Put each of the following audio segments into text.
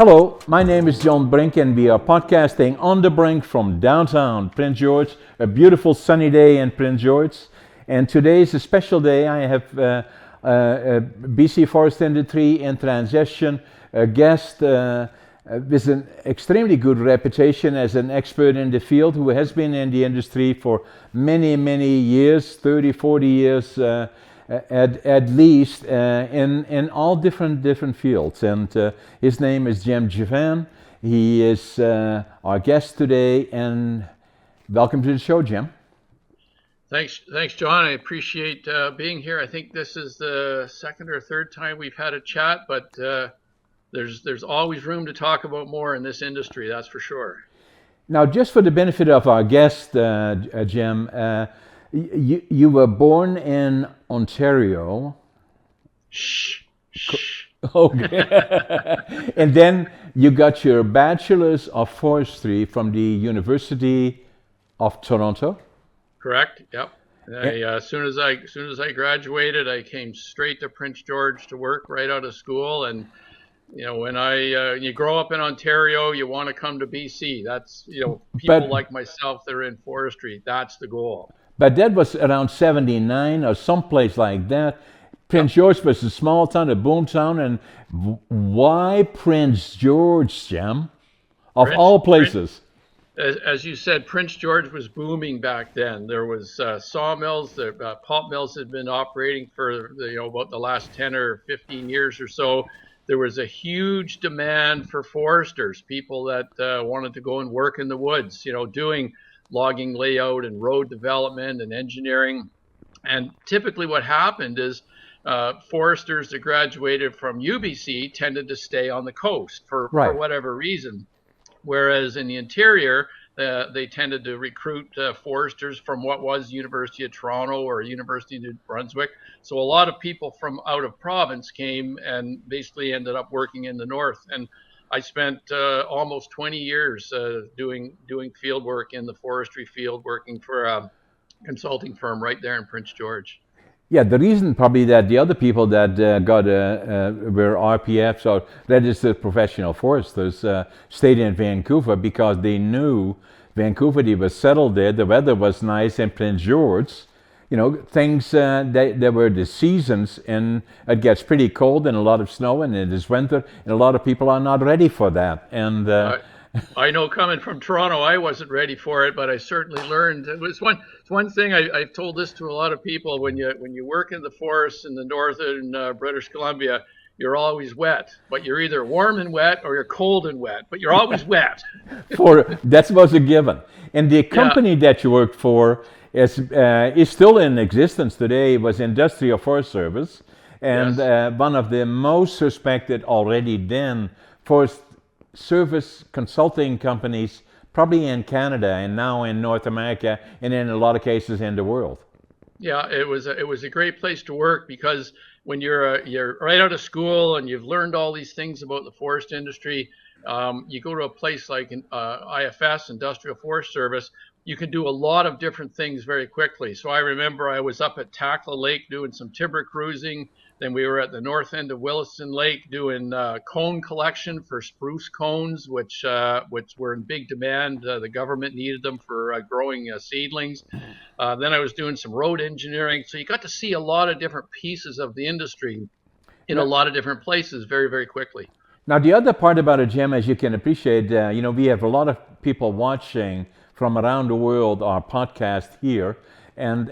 Hello, my name is John Brink and we are podcasting on the Brink from downtown Prince George, a beautiful sunny day in Prince George. And today is a special day. I have BC Forest Industry in transition, a guest with an extremely good reputation as an expert in the field who has been in the industry for many years, 30, 40 years at least, in all different fields. And his name is Girvan. He is our guest today, and welcome to the show, Jim. Thanks, John. I appreciate being here. I think this is the second or third time we've had a chat, but there's always room to talk about more in this industry, that's for sure. Now, just for the benefit of our guest, Jim, you were born in Ontario. Shh. Okay. And then you got your bachelor's of forestry from the University of Toronto. Correct. Yep. As soon as I graduated, I came straight to Prince George to work right out of school. And you know, when you grow up in Ontario, you want to come to BC. That's people like myself that are in forestry. That's the goal. But that was around 79 or someplace like that. Prince George was a small town, a boom town, and why Prince George, Jim? Of all places. As you said, Prince George was booming back then. There was sawmills, the pulp mills had been operating for about the last 10 or 15 years or so. There was a huge demand for foresters, people that wanted to go and work in the woods, doing logging layout and road development and engineering. And typically what happened is foresters that graduated from UBC tended to stay on the coast for whatever reason. Whereas in the interior, they tended to recruit foresters from what was University of Toronto or University of New Brunswick. So a lot of people from out of province came and basically ended up working in the north. And I spent almost 20 years doing field work in the forestry field, working for a consulting firm right there in Prince George. Yeah, the reason probably that the other people that were RPFs or registered professional foresters stayed in Vancouver because they knew Vancouver, they were settled there, the weather was nice, in Prince George, things, there were the seasons, and it gets pretty cold and a lot of snow, and it is winter, and a lot of people are not ready for that. And I know, coming from Toronto, I wasn't ready for it, but I certainly learned. It's one thing I've told this to a lot of people. When you work in the forests in the northern British Columbia, you're always wet, but you're either warm and wet or you're cold and wet, but you're always wet. That was a given. And the company that you worked for is still in existence today. It was Industrial Forest Service, and one of the most respected already then forest service consulting companies, probably in Canada and now in North America, and in a lot of cases in the world. Yeah, it was a great place to work because when you're right out of school and you've learned all these things about the forest industry, you go to a place like IFS, Industrial Forest Service. You can do a lot of different things very quickly. So I remember I was up at Takla Lake doing some timber cruising. Then we were at the north end of Williston Lake doing cone collection for spruce cones, which were in big demand. The government needed them for growing seedlings. Then I was doing some road engineering. So you got to see a lot of different pieces of the industry in a lot of different places very, very quickly. Now, the other part about it, Jim, as you can appreciate, we have a lot of people watching from around the world our podcast here, and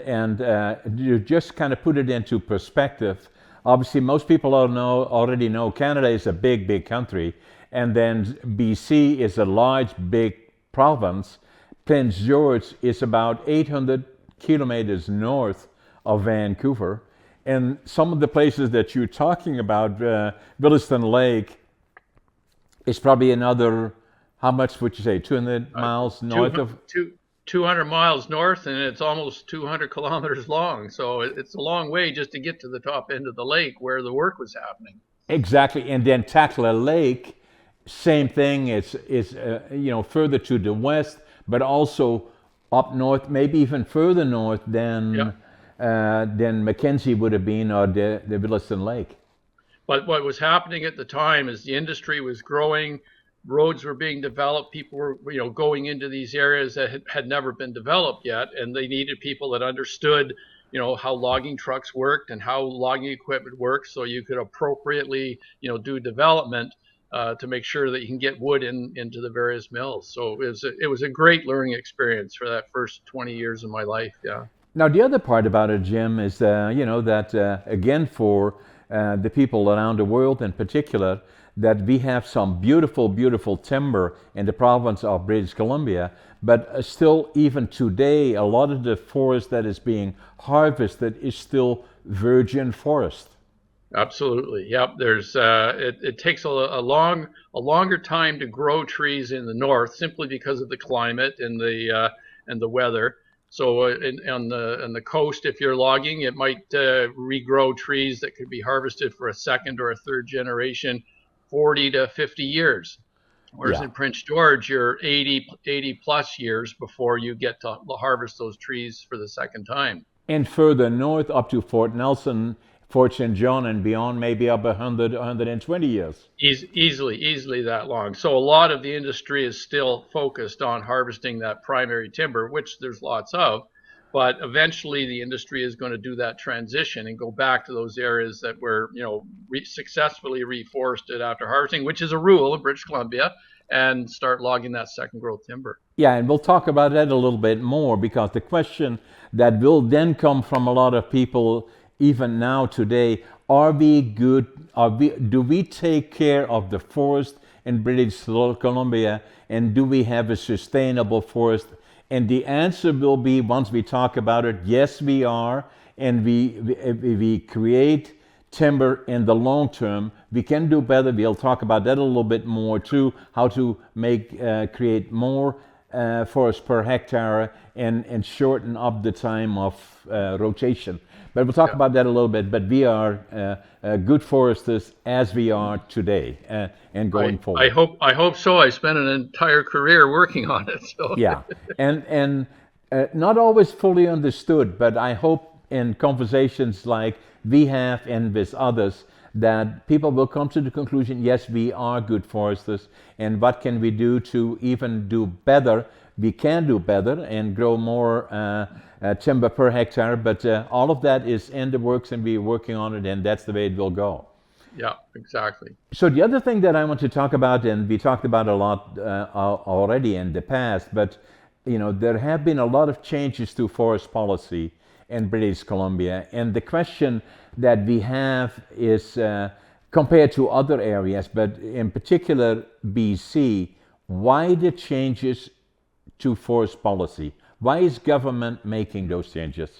you just kind of put it into perspective. Obviously, most people already know Canada is a big country, and then BC is a large, big province. Prince George is about 800 kilometers north of Vancouver, and some of the places that you're talking about, Williston Lake, is probably another, how much would you say, 200 miles north of? 200 miles north, and it's almost 200 kilometers long. So it's a long way just to get to the top end of the lake where the work was happening. Exactly. And then Takla Lake, same thing. It's further to the west, but also up north, maybe even further north than Mackenzie would have been, or the Williston Lake. But what was happening at the time is the industry was growing, roads were being developed, people were going into these areas that had never been developed yet, and they needed people that understood how logging trucks worked and how logging equipment worked, so you could appropriately do development to make sure that you can get wood into the various mills. So it was a great learning experience for that first 20 years of my life. Yeah. Now, the other part about it, Jim, is that again, for the people around the world in particular, that we have some beautiful, beautiful timber in the province of British Columbia, but still, even today, a lot of the forest that is being harvested is still virgin forest. Absolutely. Yep. There's it takes a longer time to grow trees in the north simply because of the climate and the weather. So on the coast, if you're logging, it might regrow trees that could be harvested for a second or a third generation, 40 to 50 years. Whereas Yeah. in Prince George, you're 80 plus years before you get to harvest those trees for the second time. And further north up to Fort Nelson, Fort St. John and beyond, maybe up 100, 120 years. Easily that long. So a lot of the industry is still focused on harvesting that primary timber, which there's lots of, but eventually the industry is going to do that transition and go back to those areas that were, successfully reforested after harvesting, which is a rule in British Columbia, and start logging that second growth timber. Yeah, and we'll talk about that a little bit more, because the question that will then come from a lot of people, even now today, are we good? Do we take care of the forest in British Columbia, and do we have a sustainable forest? And the answer will be, once we talk about it, yes, we are, and we create timber in the long term. We can do better. We'll talk about that a little bit more too, how to create more forest per hectare and shorten up the time of rotation. But we'll talk about that a little bit. But we are good foresters as we are today and going forward. I hope so. I spent an entire career working on it. So. Yeah, and not always fully understood, but I hope in conversations like we have and with others that people will come to the conclusion, yes, we are good foresters, and what can we do to even do better? We can do better and grow more timber per hectare, but all of that is in the works, and we're working on it, and that's the way it will go. Yeah, exactly. So the other thing that I want to talk about, and we talked about a lot already in the past, but there have been a lot of changes to forest policy in British Columbia, and the question that we have is, compared to other areas, but in particular BC, why the changes to forest policy? Why is government making those changes?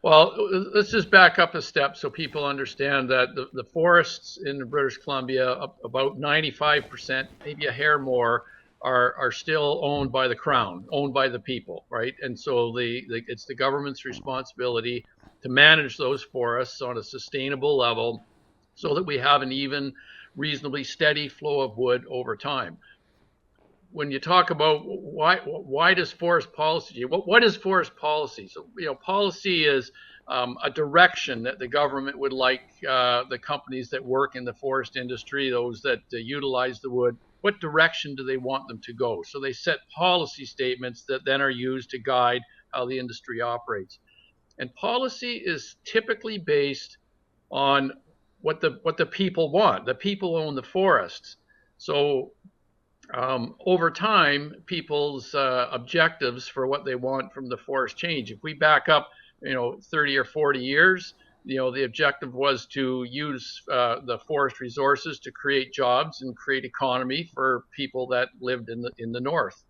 Well, let's just back up a step so people understand that the forests in British Columbia, about 95%, maybe a hair more, are still owned by the Crown, owned by the people, right? And so it's the government's responsibility to manage those forests on a sustainable level so that we have an even, reasonably steady flow of wood over time. When you talk about why does forest policy, what is forest policy? So, policy is a direction that the government would like the companies that work in the forest industry, those that utilize the wood, what direction do they want them to go? So they set policy statements that then are used to guide how the industry operates. And policy is typically based on what the people want. The people own the forests. So over time, people's objectives for what they want from the forest change. If we back up, 30 or 40 years, the objective was to use the forest resources to create jobs and create economy for people that lived in the north.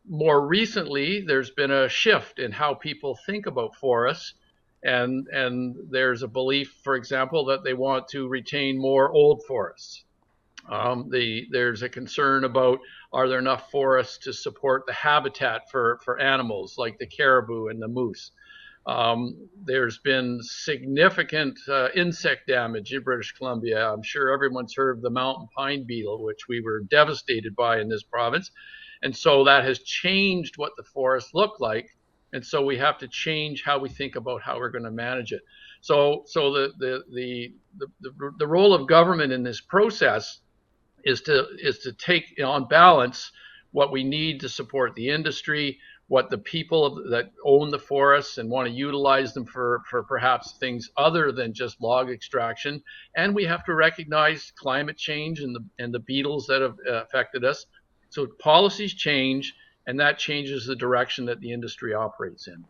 More recently, there's been a shift in how people think about forests, and there's a belief, for example, that they want to retain more old forests. There's a concern about, are there enough forests to support the habitat for animals like the caribou and the moose? There's been significant insect damage in British Columbia. I'm sure everyone's heard of the mountain pine beetle, which we were devastated by in this province. And so that has changed what the forests look like. And so we have to change how we think about how we're going to manage it. So the role of government in this process is to take on balance what we need to support the industry, what the people that own the forests and want to utilize them for perhaps things other than just log extraction. And we have to recognize climate change and the beetles that have affected us. So policies change, and that changes the direction that the industry operates in.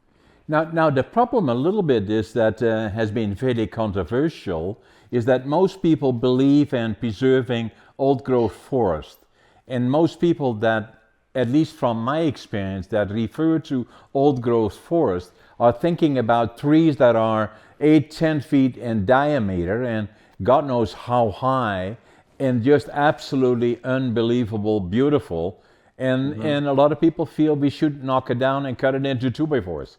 Now the problem a little bit is that has been fairly controversial, is that most people believe in preserving old growth forest. And most people that, at least from my experience, that refer to old growth forest are thinking about trees that are 8-10 feet in diameter and God knows how high, and just absolutely unbelievable beautiful. And a lot of people feel we should knock it down and cut it into 2x4s.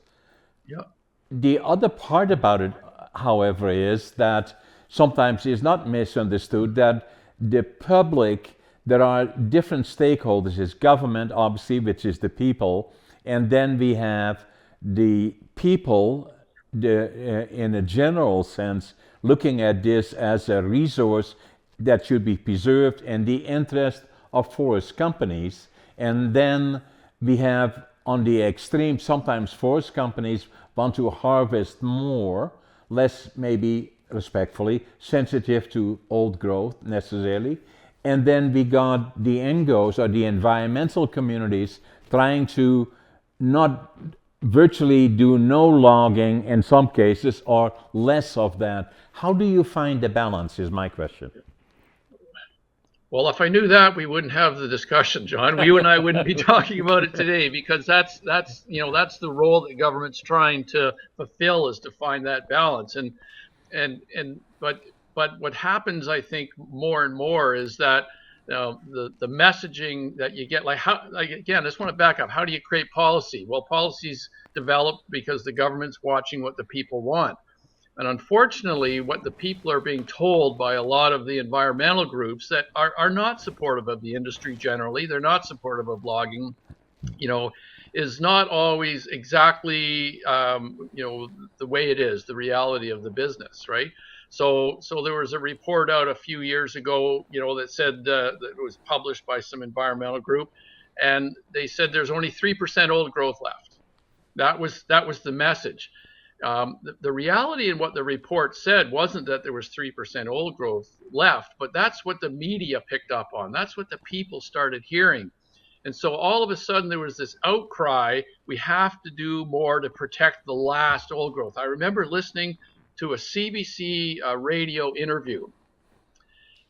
Yeah. The other part about it, however, is that sometimes is not misunderstood that the public, there are different stakeholders. It's government, obviously, which is the people, and then we have the people, in a general sense, looking at this as a resource that should be preserved in the interest of forest companies. And then we have, on the extreme, sometimes forest companies want to harvest more, less maybe respectfully sensitive to old growth necessarily. And then we got the NGOs, or the environmental communities, trying to not virtually do no logging in some cases, or less of that. How do you find the balance is my question. Well, if I knew that, we wouldn't have the discussion, John. You and I wouldn't be talking about it today, because that's the role that government's trying to fulfill, is to find that balance. But what happens, I think, more and more is that the messaging that you get, again, I just want to back up. How do you create policy? Well, policy's developed because the government's watching what the people want. And unfortunately, what the people are being told by a lot of the environmental groups that are not supportive of the industry generally, they're not supportive of logging, is not always exactly, the way it is, the reality of the business, right? So there was a report out a few years ago, that said that it was published by some environmental group, and they said there's only 3% old growth left. That was the message. The reality in what the report said wasn't that there was 3% old growth left, but that's what the media picked up on. That's what the people started hearing. And so all of a sudden there was this outcry, we have to do more to protect the last old growth. I remember listening to a CBC radio interview,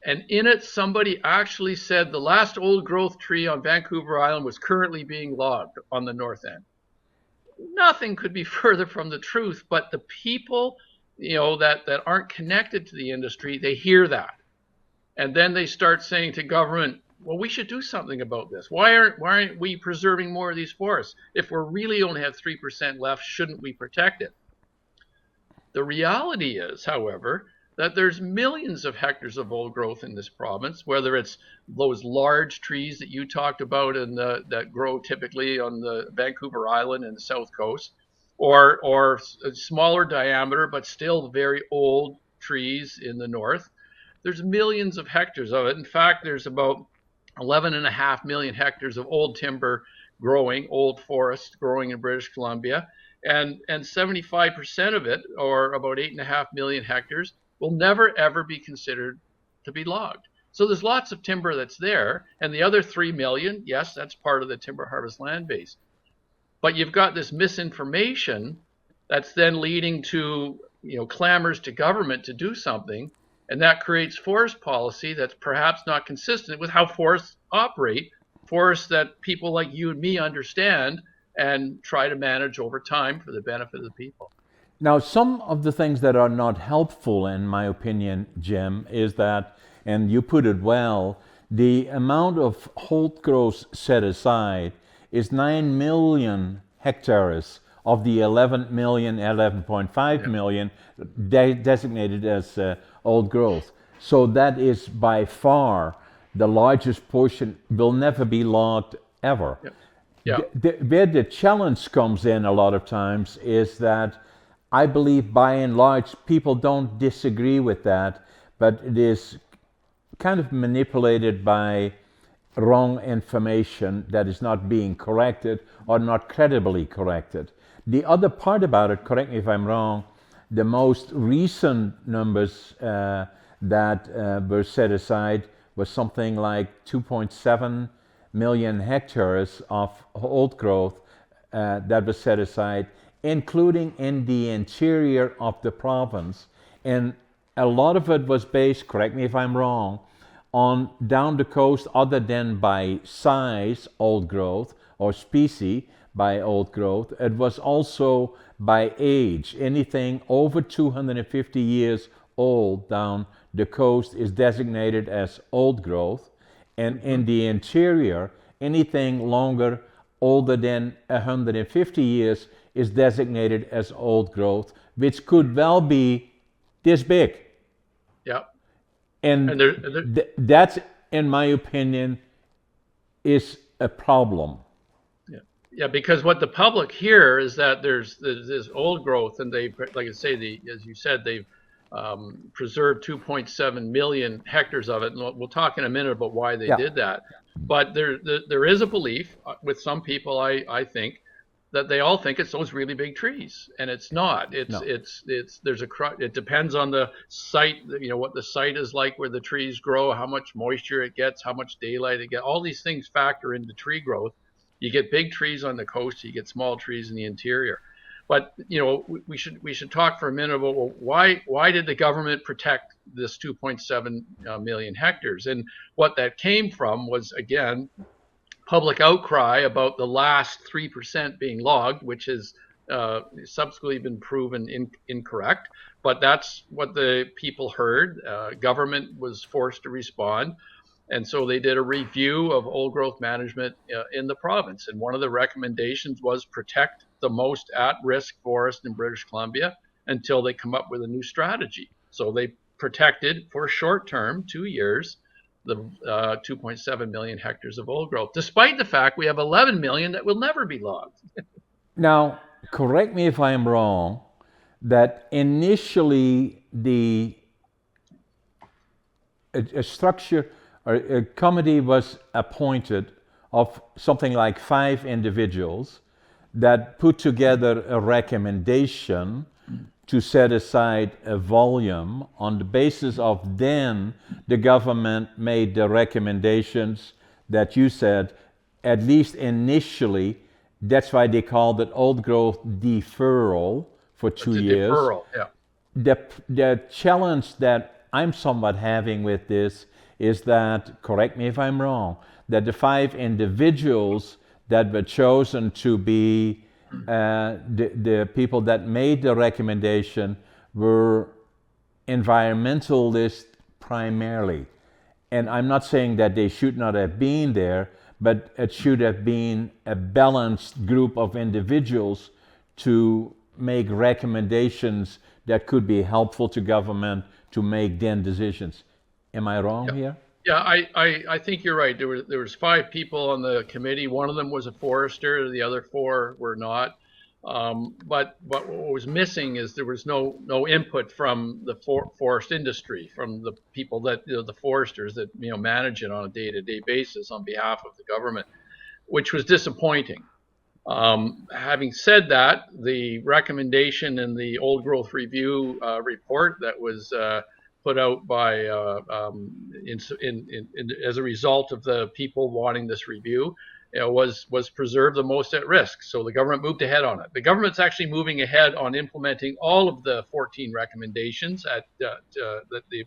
and in it somebody actually said the last old growth tree on Vancouver Island was currently being logged on the north end. Nothing could be further from the truth, but the people, that aren't connected to the industry, they hear that. And then they start saying to government, well, we should do something about this. Why aren't we preserving more of these forests? If we really only have 3% left, shouldn't we protect it? The reality is, however, that there's millions of hectares of old growth in this province, whether it's those large trees that you talked about and that grow typically on the Vancouver Island and the South Coast, or smaller diameter but still very old trees in the north. There's millions of hectares of it. In fact, there's about 11.5 million hectares of old timber growing, old forest growing in British Columbia, and 75% of it, or about 8.5 million hectares, will never ever be considered to be logged. So there's lots of timber that's there, and the other 3 million, yes, that's part of the timber harvest land base. But you've got this misinformation that's then leading to clamors to government to do something, and that creates forest policy that's perhaps not consistent with how forests operate, forests that people like you and me understand and try to manage over time for the benefit of the people. Now, some of the things that are not helpful, in my opinion, Jim, is that, and you put it well, the amount of old growth set aside is 9 million hectares of the 11.5 million designated as old growth. So that is by far the largest portion, will never be logged ever. Yep. Yeah. Where the challenge comes in a lot of times is that I believe by and large people don't disagree with that, but it is kind of manipulated by wrong information that is not being corrected or not credibly corrected. The other part about it, correct me if I'm wrong, the most recent numbers that were set aside was something like 2.7 million hectares of old growth that was set aside, including in the interior of the province. And a lot of it was based, correct me if I'm wrong, on down the coast other than by size, old growth, or species by old growth. It was also by age. Anything over 250 years old down the coast is designated as old growth. And in the interior, anything longer, older than 150 years is designated as old growth, which could well be this big. Yeah. And that, in my opinion, is a problem. Yeah. Yeah, because what the public hear is that there's this old growth, and they, like I say, as you said, they've preserved 2.7 million hectares of it, and we'll talk in a minute about why they did that. But there is a belief with some people, I think, that they all think it's those really big trees, and it's not. It depends on the site, what the site is like where the trees grow, how much moisture it gets, how much daylight it gets. All these things factor into tree growth. You get big trees on the coast, you get small trees in the interior. But we should talk for a minute about, well, why did the government protect this 2.7 million hectares? And what that came from was, again, public outcry about the last 3% being logged, which has subsequently been proven incorrect. But that's what the people heard. Government was forced to respond. And so they did a review of old growth management in the province. And one of the recommendations was protect the most at-risk forest in British Columbia until they come up with a new strategy. So they protected for short term, 2 years, the 2.7 million hectares of old growth, despite the fact we have 11 million that will never be logged. Now, correct me if I'm wrong, that initially a structure or a committee was appointed of something like 5 individuals that put together a recommendation to set aside a volume. On the basis of then the government made the recommendations that you said, at least initially. That's why they called it old growth deferral for 2 years. Deferral, yeah. The challenge that I'm somewhat having with this is that, correct me if I'm wrong, that the 5 individuals that were chosen to be the people that made the recommendation were environmentalists primarily. And I'm not saying that they should not have been there, but it should have been a balanced group of individuals to make recommendations that could be helpful to government to make then decisions. Am I wrong here? Yeah, I think you're right. There was 5 people on the committee. One of them was a forester. The other 4 were not. But what was missing is there was no input from the forest industry, from the people that the foresters that manage it on a day-to-day basis on behalf of the government, which was disappointing. Having said that, the recommendation in the old growth review report that was put out by as a result of the people wanting this review, was preserve the most at risk. So the government moved ahead on it. The government's actually moving ahead on implementing all of the 14 recommendations that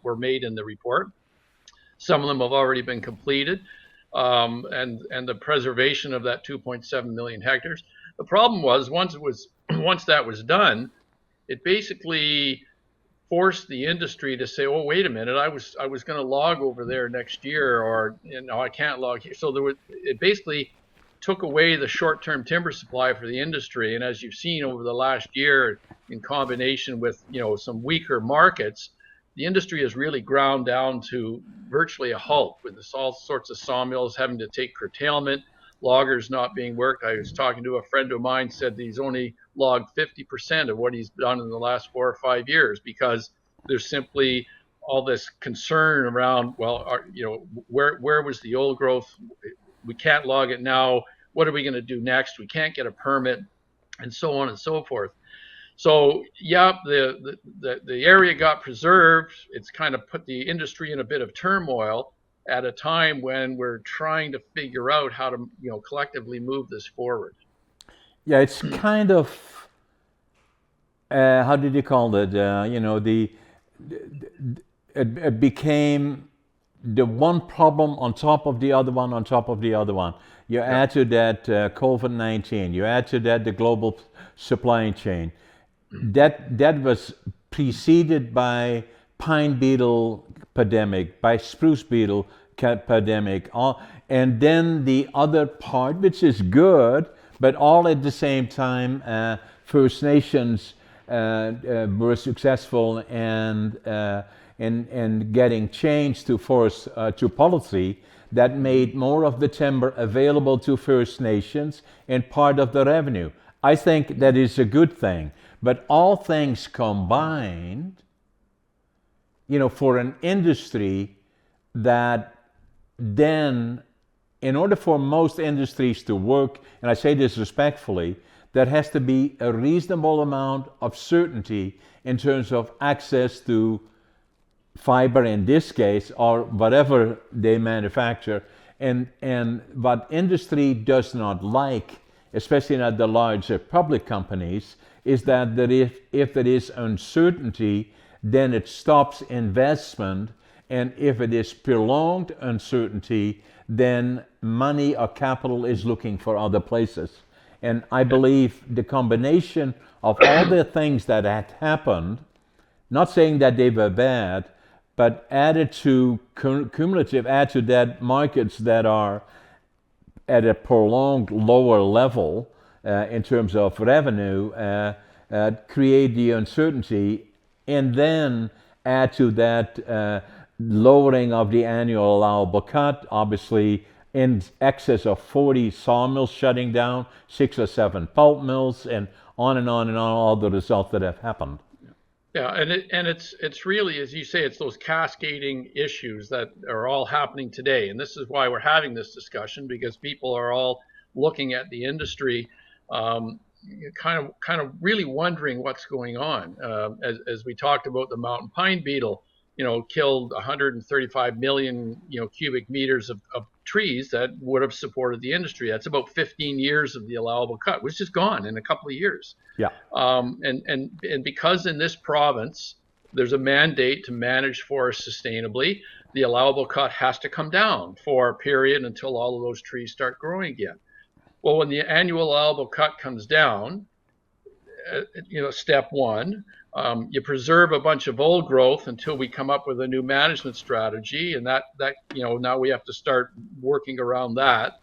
were made in the report. Some of them have already been completed, and the preservation of that 2.7 million hectares. The problem was once that was done, it basically forced the industry to say, "Oh, wait a minute! I was going to log over there next year, or I can't log here." So it basically took away the short-term timber supply for the industry. And as you've seen over the last year, in combination with some weaker markets, the industry has really ground down to virtually a halt, with all sorts of sawmills having to take curtailment. loggers not being worked. I was talking to a friend of mine, said that he's only logged 50% of what he's done in the last 4 or 5 years because there's simply all this concern around, well, where was the old growth? We can't log it now. What are we going to do next? We can't get a permit, and so on and so forth. So yeah, the area got preserved. It's kind of put the industry in a bit of turmoil at a time when we're trying to figure out how to collectively move this forward. Yeah, it's kind of how did you call it? It became the one problem on top of the other one on top of the other one. You add to that COVID-19. You add to that the global supply chain. That was preceded by pine beetle pandemic, by spruce beetle pandemic, and then the other part, which is good, but all at the same time, First Nations were successful in getting change to forest to policy that made more of the timber available to First Nations and part of the revenue. I think that is a good thing. But all things combined, for an industry that then, in order for most industries to work, and I say this respectfully, there has to be a reasonable amount of certainty in terms of access to fiber in this case, or whatever they manufacture. And what industry does not like, especially not the larger public companies, is that if there is uncertainty, then it stops investment. And if it is prolonged uncertainty, then money or capital is looking for other places. And I believe the combination of all the things that had happened, not saying that they were bad, but added to cumulative, add to that markets that are at a prolonged lower level in terms of revenue, create the uncertainty, and then add to that lowering of the annual allowable cut, obviously in excess of 40 sawmills shutting down, 6 or 7 pulp mills, and on and on and on, all the results that have happened. Yeah, and it's really, as you say, it's those cascading issues that are all happening today, and this is why we're having this discussion, because people are all looking at the industry, kind of really wondering what's going on. As we talked about the mountain pine beetle, killed 135 million cubic meters of trees that would have supported the industry. That's about 15 years of the allowable cut, which is gone in a couple of years. Yeah. And because in this province there's a mandate to manage forests sustainably, the allowable cut has to come down for a period until all of those trees start growing again. Well, when the annual allowable cut comes down, step one, you preserve a bunch of old growth until we come up with a new management strategy, and that now we have to start working around that.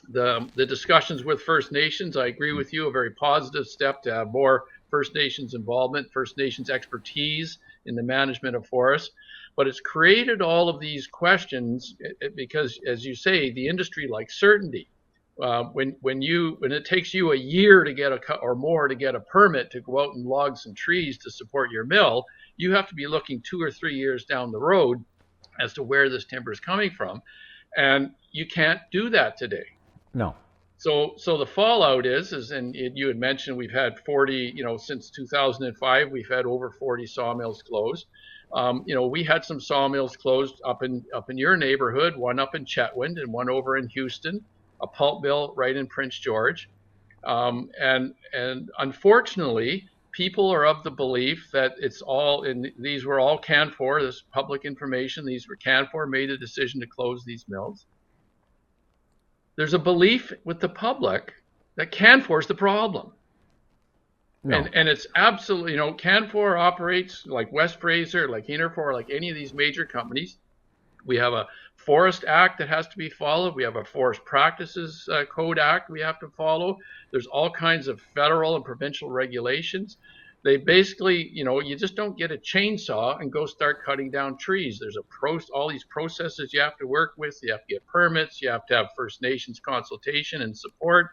The discussions with First Nations, I agree with you, a very positive step to have more First Nations involvement, First Nations expertise in the management of forests. But it's created all of these questions because, as you say, the industry likes certainty. When it takes you a year to get or more to get a permit to go out and log some trees to support your mill, you have to be looking 2 or 3 years down the road as to where this timber is coming from, and you can't do that today. No. So the fallout is, and you had mentioned we've had 40, since 2005, we've had over 40 sawmills closed. We had some sawmills closed up in your neighborhood, one up in Chetwynd and one over in Houston, a pulp mill right in Prince George. And unfortunately, people are of the belief that it's all, and these were all Canfor, this public information, these were Canfor made a decision to close these mills. There's a belief with the public that Canfor is the problem. No. And it's absolutely, Canfor operates like West Fraser, like Interfor, like any of these major companies. We have a Forest Act that has to be followed. We have a Forest Practices Code Act we have to follow. There's all kinds of federal and provincial regulations. They basically, you just don't get a chainsaw and go start cutting down trees. There's all these processes you have to work with. You have to get permits. You have to have First Nations consultation and support.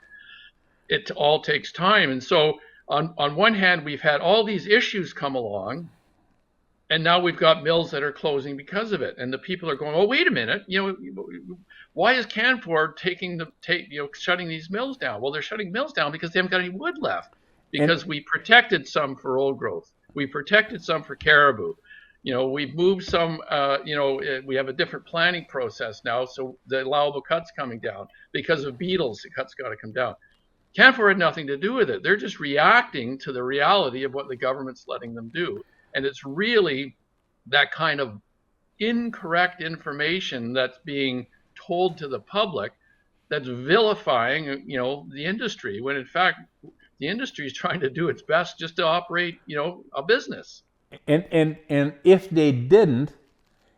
It all takes time. And so on one hand, we've had all these issues come along, and now we've got mills that are closing because of it. And the people are going, oh, wait a minute, why is Canfor shutting these mills down? Well, they're shutting mills down because they haven't got any wood left. Because we protected some for old growth. We protected some for caribou. We've moved some, we have a different planning process now, so the allowable cut's coming down. Because of beetles, the cut's got to come down. Canfor had nothing to do with it. They're just reacting to the reality of what the government's letting them do. And it's really that kind of incorrect information that's being told to the public that's vilifying, the industry, when in fact, the industry is trying to do its best just to operate, a business. And if they didn't,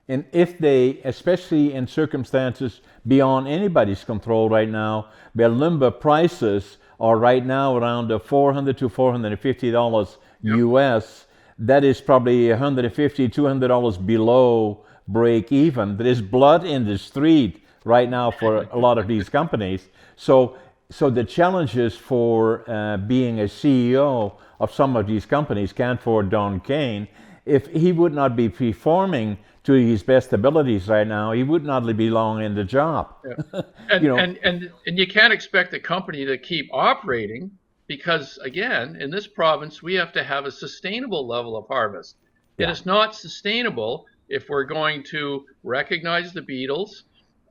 and if they, especially in circumstances beyond anybody's control right now, where Limba prices are right now around the $400 to $450 US, that is probably $150, $200 below break even. There is blood in the street right now for a lot of these companies. So the challenges for being a CEO of some of these companies, Canfor, Don Kane, if he would not be performing to his best abilities right now, he would not be long in the job. Yeah. And you can't expect the company to keep operating because, again, in this province, we have to have a sustainable level of harvest. Yeah. And it's not sustainable if we're going to recognize the beetles,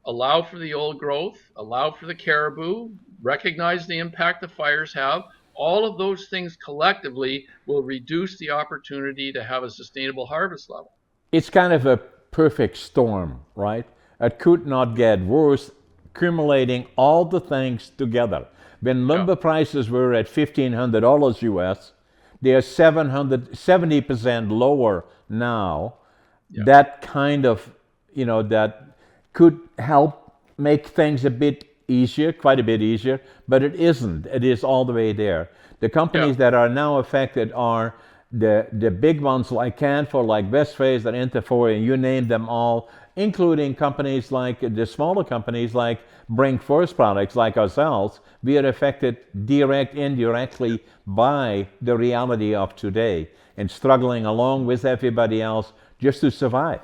allow for the old growth, allow for the caribou, recognize the impact the fires have. All of those things collectively will reduce the opportunity to have a sustainable harvest level. It's kind of a perfect storm, right? It could not get worse, accumulating all the things together. When lumber prices were at $1,500 US, they are 70% lower now. Yeah. That kind of, that could help make things a bit easier, quite a bit easier, but it isn't. It is all the way there. The companies that are now affected are the big ones like Canfor, like West Fraser, Interfor, and you name them all, including companies like the smaller companies like Brink Forest Products, like ourselves. We are affected indirectly by the reality of today and struggling along with everybody else just to survive.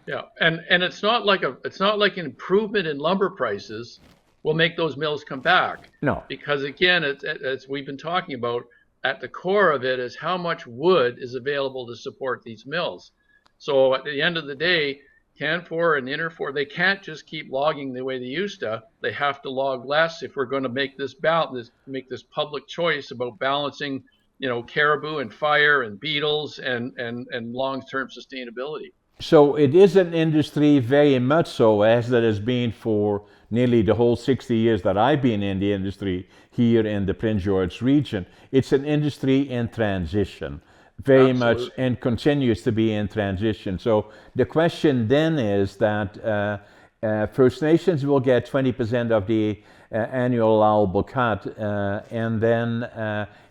Yeah, and it's not like an improvement in lumber prices will make those mills come back. No, because again, as we've been talking about, at the core of it is how much wood is available to support these mills. So at the end of the day, Canfor and Interfor, they can't just keep logging the way they used to. They have to log less if we're going to make this public choice about balancing, caribou and fire and beetles and long-term sustainability. So it is an industry very much so, as it has been for nearly the whole 60 years that I've been in the industry here in the Prince George region. It's an industry in transition, very much, and continues to be in transition. So the question then is that First Nations will get 20% of the annual allowable cut, and then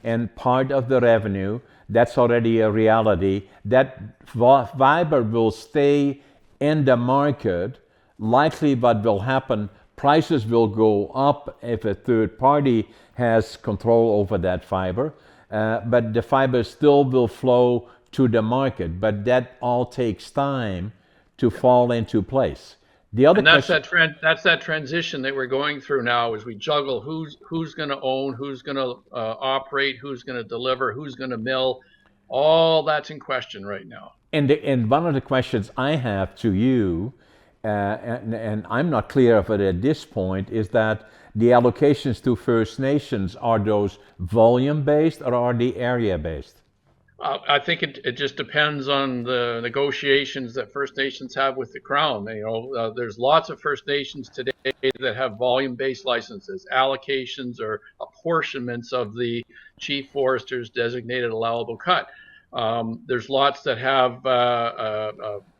and part of the revenue. That's already a reality. That fiber will stay in the market. Likely what will happen, prices will go up if a third party has control over that fiber, but the fiber still will flow to the market. But that all takes time to fall into place. That's that transition that we're going through now as we juggle who's going to own, who's going to operate, who's going to deliver, who's going to mill. All that's in question right now. And one of the questions I have to you, and I'm not clear of it at this point, is that the allocations to First Nations, are those volume-based or are they area-based? I think it just depends on the negotiations that First Nations have with the Crown. There's lots of First Nations today that have volume-based licenses, allocations or apportionments of the chief forester's designated allowable cut. There's lots that have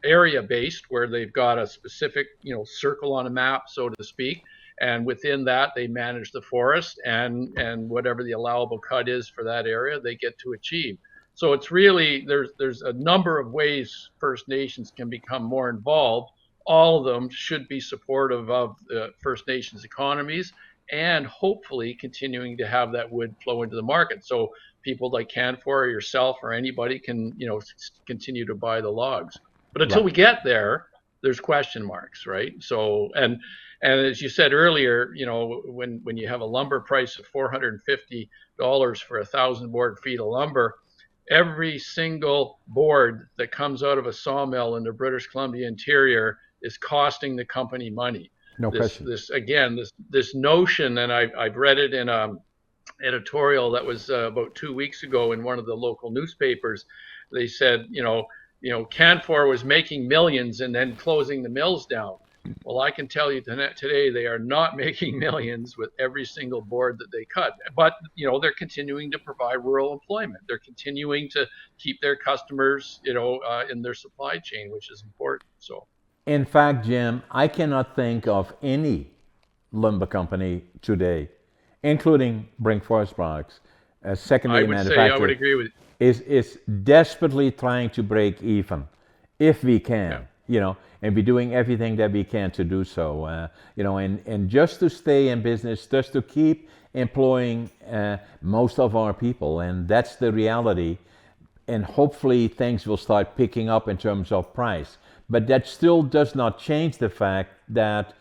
area-based, where they've got a specific, circle on a map, so to speak. And within that, they manage the forest, and whatever the allowable cut is for that area, they get to achieve. So it's really there's a number of ways First Nations can become more involved. All of them should be supportive of First Nations economies and hopefully continuing to have that wood flow into the market. So people like Canfor or yourself or anybody can, continue to buy the logs. But until Right. we get there, there's question marks, right? So and as you said earlier, when you have a lumber price of $450 for 1,000 board feet of lumber, every single board that comes out of a sawmill in the British Columbia interior is costing the company money. No This question. this again this notion, and I've read it in a editorial that was about 2 weeks ago in one of the local newspapers. They said, Canfor was making millions and then closing the mills down. Well, I can tell you today they are not making millions with every single board that they cut. But, they're continuing to provide rural employment. They're continuing to keep their customers, in their supply chain, which is important. So, In fact, Jim, I cannot think of any lumber company today, including Brink Forest Products, a I secondary would say I would manufacturer, agree with is desperately trying to break even, if we you. Yeah. can, and be doing everything that we can to do so, and just to stay in business, just to keep employing most of our people, and that's the reality. And hopefully things will start picking up in terms of price. But that still does not change the fact that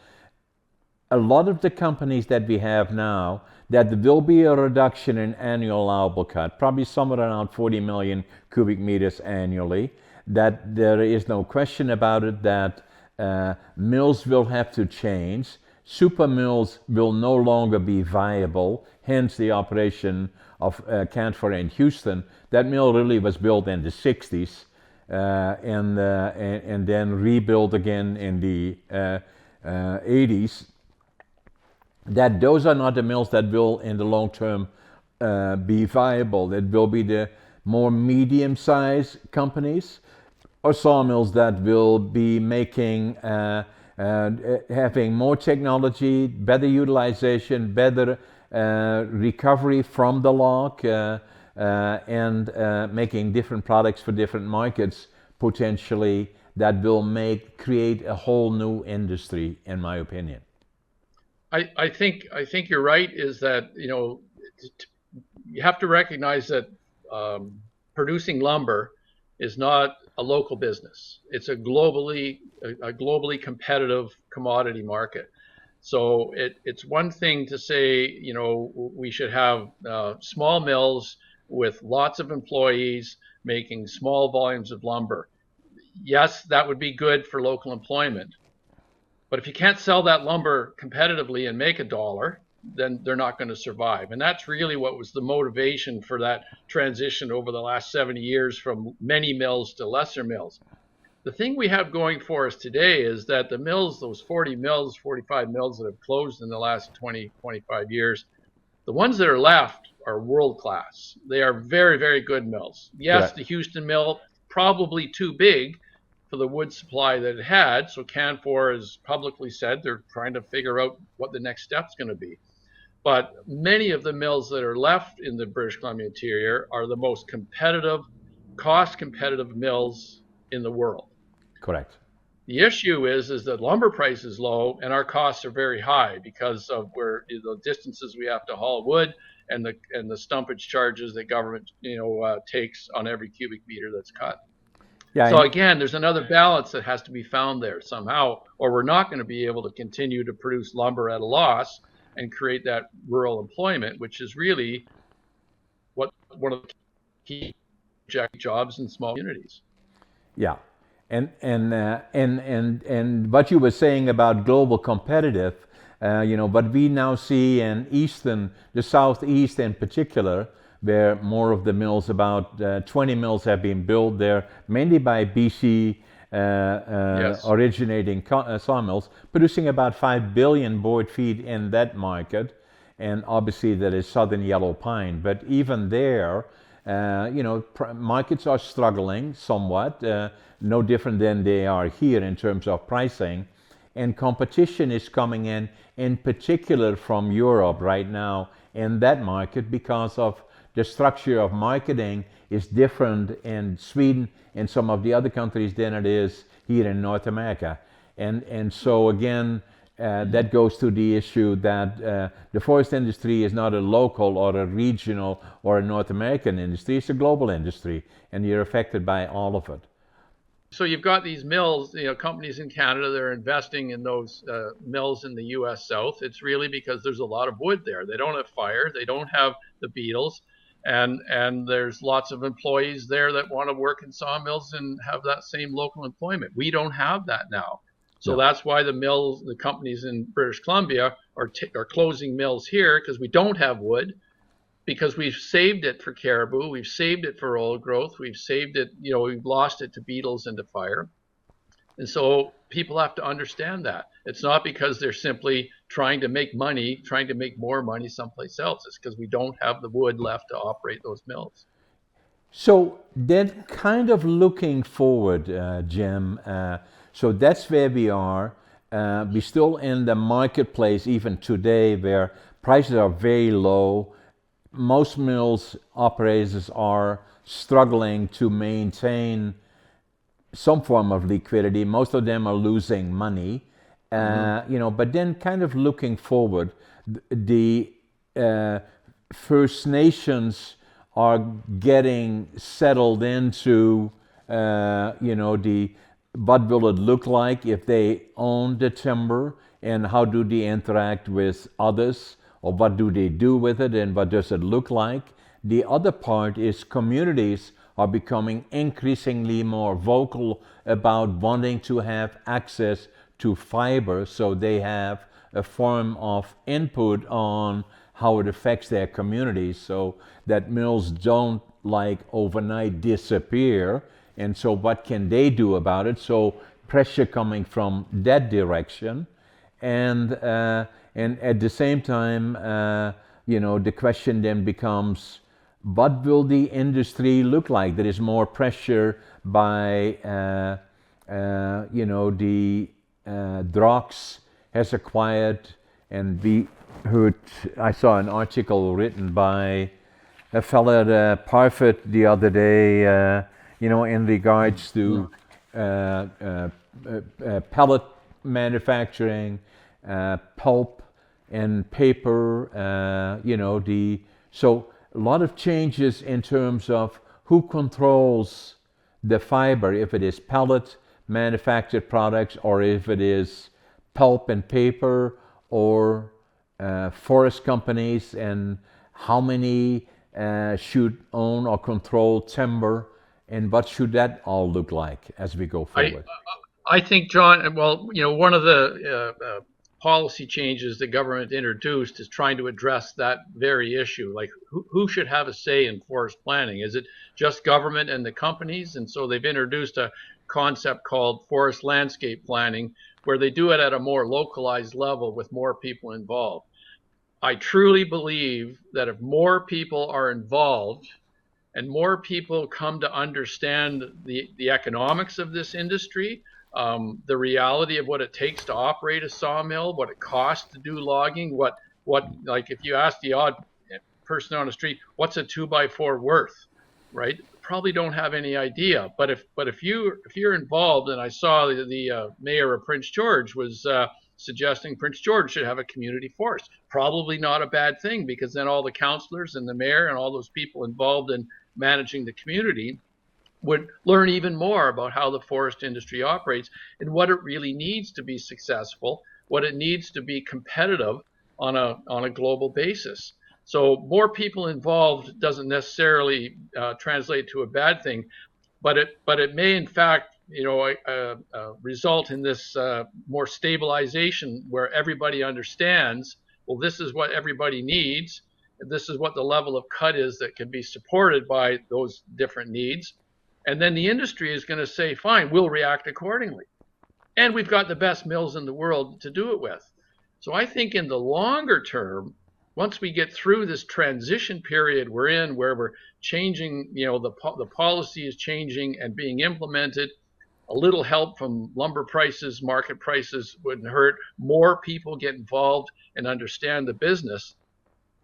a lot of the companies that we have now, that there will be a reduction in annual allowable cut, probably somewhere around 40 million cubic meters annually, that there is no question about it, that mills will have to change. Super mills will no longer be viable, hence the operation of Canfor in Houston. That mill really was built in the 60s and then rebuilt again in the 80s. That those are not the mills that will in the long term be viable. It will be the more medium-sized companies or sawmills that will be making having more technology, better utilization, better recovery from the log, and making different products for different markets potentially, that will create a whole new industry, in my opinion. I think you're right. Is that you have to recognize that producing lumber is not a local business. It's a globally competitive commodity market. So it's one thing to say, we should have small mills with lots of employees making small volumes of lumber. Yes, that would be good for local employment. But if you can't sell that lumber competitively and make $1, then they're not going to survive. And that's really what was the motivation for that transition over the last 70 years from many mills to lesser mills. The thing we have going for us today is that the mills, those 40 mills, 45 mills that have closed in the last 20, 25 years, the ones that are left are world class. They are very, very good mills. Yes, Correct. the Houston mill, probably too big for the wood supply that it had. So Canfor has publicly said they're trying to figure out what the next step's going to be. But many of the mills that are left in the British Columbia interior are the most competitive, cost competitive mills in the world. Correct. The issue is that lumber price is low and our costs are very high because of where the distances we have to haul wood and the stumpage charges that government takes on every cubic meter that's cut. Yeah. So again, there's another balance that has to be found there somehow, or we're not going to be able to continue to produce lumber at a loss and create that rural employment, which is really what one of the key jobs in small communities. Yeah, and what you were saying about global competitive, what we now see in the southeast in particular, where more of the mills, about 20 mills have been built there, mainly by BC Yes. originating sawmills, producing about 5 billion board feet in that market. And obviously that is southern yellow pine. But even there, markets are struggling somewhat, no different than they are here in terms of pricing. And competition is coming in particular from Europe right now in that market because of the structure of marketing is different in Sweden and some of the other countries than it is here in North America. And so again, that goes to the issue that the forest industry is not a local or a regional or a North American industry, it's a global industry, and you're affected by all of it. So you've got these mills, companies in Canada that are investing in those mills in the U.S. South. It's really because there's a lot of wood there. They don't have fire, they don't have the beetles, and there's lots of employees there that want to work in sawmills and have that same local employment. We don't have that now. So No. that's why the companies in British Columbia are closing mills here, because we don't have wood, because we've saved it for caribou, we've saved it for old growth, we've saved it, we've lost it to beetles and to fire. And so people have to understand that. It's not because they're simply trying to make money, trying to make more money someplace else. It's because we don't have the wood left to operate those mills. So then kind of looking forward, Jim, so that's where we are. We're still in the marketplace even today where prices are very low. Most mills operators are struggling to maintain some form of liquidity. Most of them are losing money, but then kind of looking forward, the First Nations are getting settled into, what will it look like if they own the timber, and how do they interact with others, or what do they do with it, and what does it look like? The other part is communities are becoming increasingly more vocal about wanting to have access to fiber, so they have a form of input on how it affects their communities, so that mills don't like overnight disappear. And so what can they do about it? So pressure coming from that direction. And at the same time, the question then becomes, what will the industry look like? There is more pressure by, the Drox has acquired, and I saw an article written by a fellow at Parfit the other day, in regards to pellet manufacturing, pulp and paper, so a lot of changes in terms of who controls the fiber, if it is pellet manufactured products, or if it is pulp and paper, or forest companies, and how many should own or control timber, and what should that all look like as we go forward? I think, John, well, one of the policy changes the government introduced is trying to address that very issue. Like, who should have a say in forest planning? Is it just government and the companies? And so they've introduced a concept called forest landscape planning, where they do it at a more localized level with more people involved. I truly believe that if more people are involved and more people come to understand the economics of this industry, the reality of what it takes to operate a sawmill, what it costs to do logging, what like if you ask the odd person on the street, what's a 2x4 worth, right? Probably don't have any idea. But if you're involved, and I saw the mayor of Prince George was suggesting Prince George should have a community forest. Probably not a bad thing, because then all the councillors and the mayor and all those people involved in managing the community would learn even more about how the forest industry operates and what it really needs to be successful, what it needs to be competitive on a global basis. So more people involved doesn't necessarily translate to a bad thing, but it may in fact result in this more stabilization, where everybody understands, well, this is what everybody needs, and this is what the level of cut is that can be supported by those different needs. And then the industry is going to say, fine, we'll react accordingly. And we've got the best mills in the world to do it with. So I think in the longer term, once we get through this transition period we're in, where we're changing, the policy is changing and being implemented, a little help from lumber prices, market prices wouldn't hurt. More people get involved and understand the business.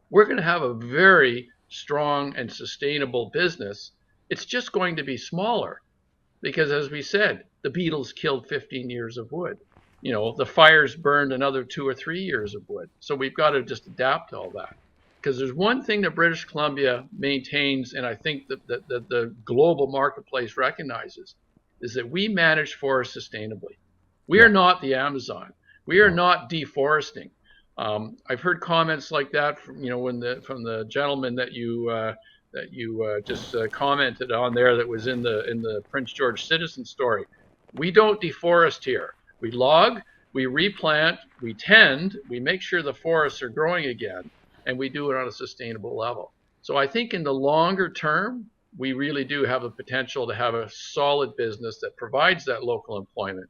We're going to have a very strong and sustainable business, it's just going to be smaller. Because as we said, the beetles killed 15 years of wood. The fires burned another 2 or 3 years of wood. So we've got to just adapt to all that. Because there's one thing that British Columbia maintains, and I think that the global marketplace recognizes, is that we manage forests sustainably. We are not the Amazon. We are not deforesting. I've heard comments like that from the gentleman that you just commented on there that was in the Prince George Citizen story. We don't deforest here. We log, we replant, we tend, we make sure the forests are growing again, and we do it on a sustainable level. So I think in the longer term, we really do have the potential to have a solid business that provides that local employment.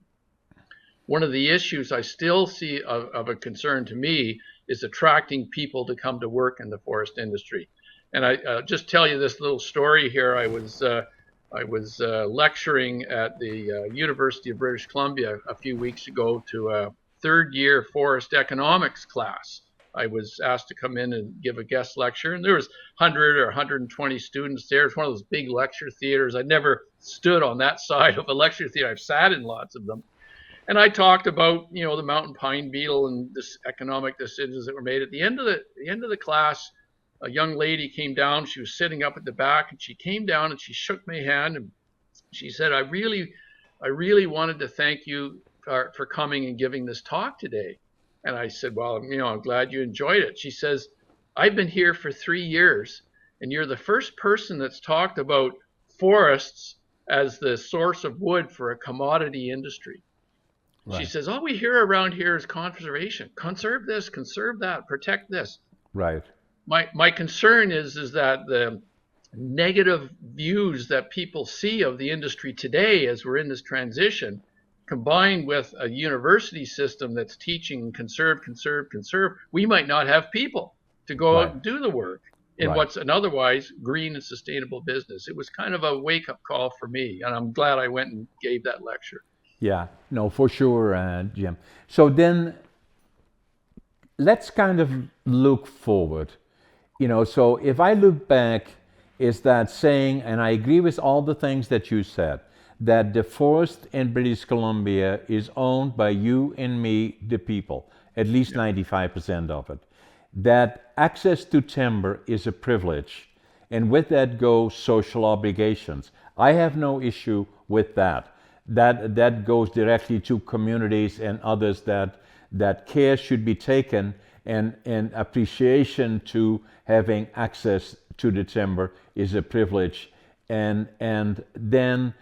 One of the issues I still see of a concern to me is attracting people to come to work in the forest industry. And I just tell you this little story here. I was lecturing at the University of British Columbia a few weeks ago to a third-year forest economics class. I was asked to come in and give a guest lecture, and there was 100 or 120 students there. It's one of those big lecture theaters. I never stood on that side of a lecture theater. I've sat in lots of them. And I talked about, the mountain pine beetle and this economic decisions that were made. At the end of the class, a young lady came down. She was sitting up at the back, and she came down and she shook my hand, and she said, I really wanted to thank you for coming and giving this talk today. And I said, well, I'm glad you enjoyed it. She says, I've been here for 3 years, and you're the first person that's talked about forests as the source of wood for a commodity industry. Right. She says, all we hear around here is conservation. Conserve this, conserve that, protect this. Right. My concern is that the negative views that people see of the industry today as we're in this transition, combined with a university system that's teaching conserve, we might not have people to go out and do the work in what's an otherwise green and sustainable business. It was kind of a wake-up call for me, and I'm glad I went and gave that lecture. Yeah, no, for sure, Jim. So then let's kind of look forward. So if I look back, is that saying, and I agree with all the things that you said, that the forest in British Columbia is owned by you and me, the people, at least 95% of it. That access to timber is a privilege, and with that go social obligations. I have no issue with that. That goes directly to communities and others that care should be taken, and appreciation to having access to the timber is a privilege. And then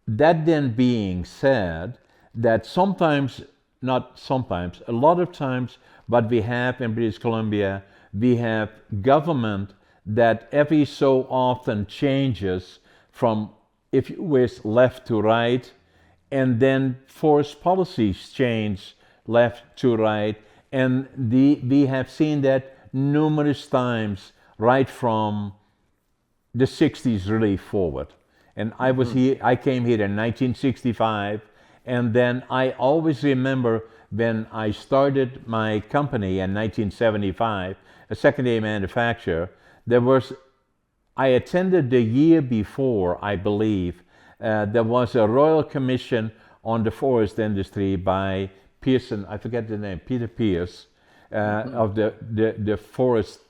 that then being said, that a lot of times what we have in British Columbia, we have government that every so often changes from, if you wish, left to right, and then forest policies change left to right. And we have seen that numerous times right from the 60s really forward. And I came here in 1965, and then I always remember when I started my company in 1975, a secondary manufacturer, I attended the year before, I believe, there was a Royal Commission on the forest industry by Pearson, I forget the name, Peter Pierce, of the forest.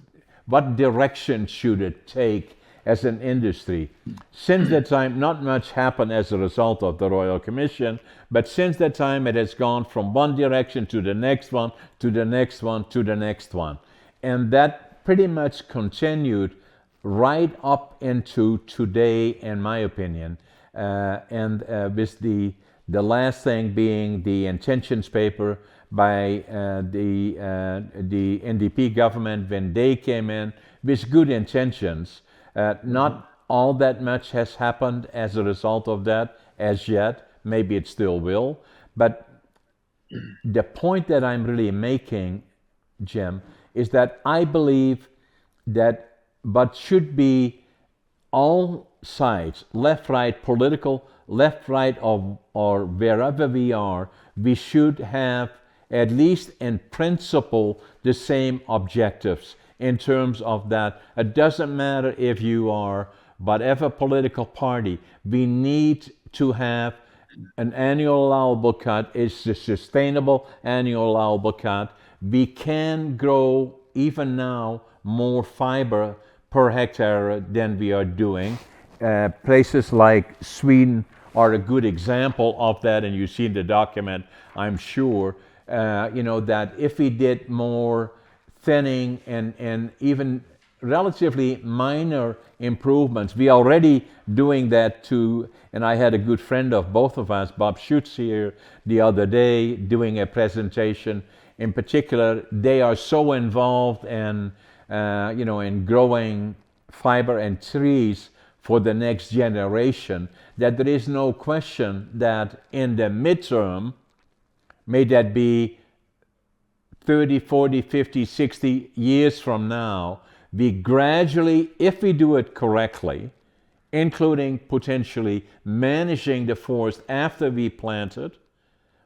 What direction should it take as an industry? Since that time, not much happened as a result of the Royal Commission, but since that time it has gone from one direction to the next one, to the next one, to the next one. And that pretty much continued right up into today, in my opinion. With the last thing being the intentions paper by the NDP government when they came in with good intentions. Not all that much has happened as a result of that as yet. Maybe it still will. But the point that I'm really making, Jim, is that I believe that what should be all sides, left, right, political, left, right, or wherever we are, we should have, at least in principle, the same objectives in terms of that. It doesn't matter if you are whatever political party, we need to have an annual allowable cut. It's a sustainable annual allowable cut. We can grow even now more fiber per hectare than we are doing. Places like Sweden are a good example of that, and you see in the document, I'm sure, that if we did more thinning and even relatively minor improvements, we are already doing that too. And I had a good friend of both of us, Bob Schutz, here the other day doing a presentation. In particular, they are so involved in growing fiber and trees for the next generation that there is no question that in the midterm, may that be 30, 40, 50, 60 years from now, we gradually, if we do it correctly, including potentially managing the forest after we plant it,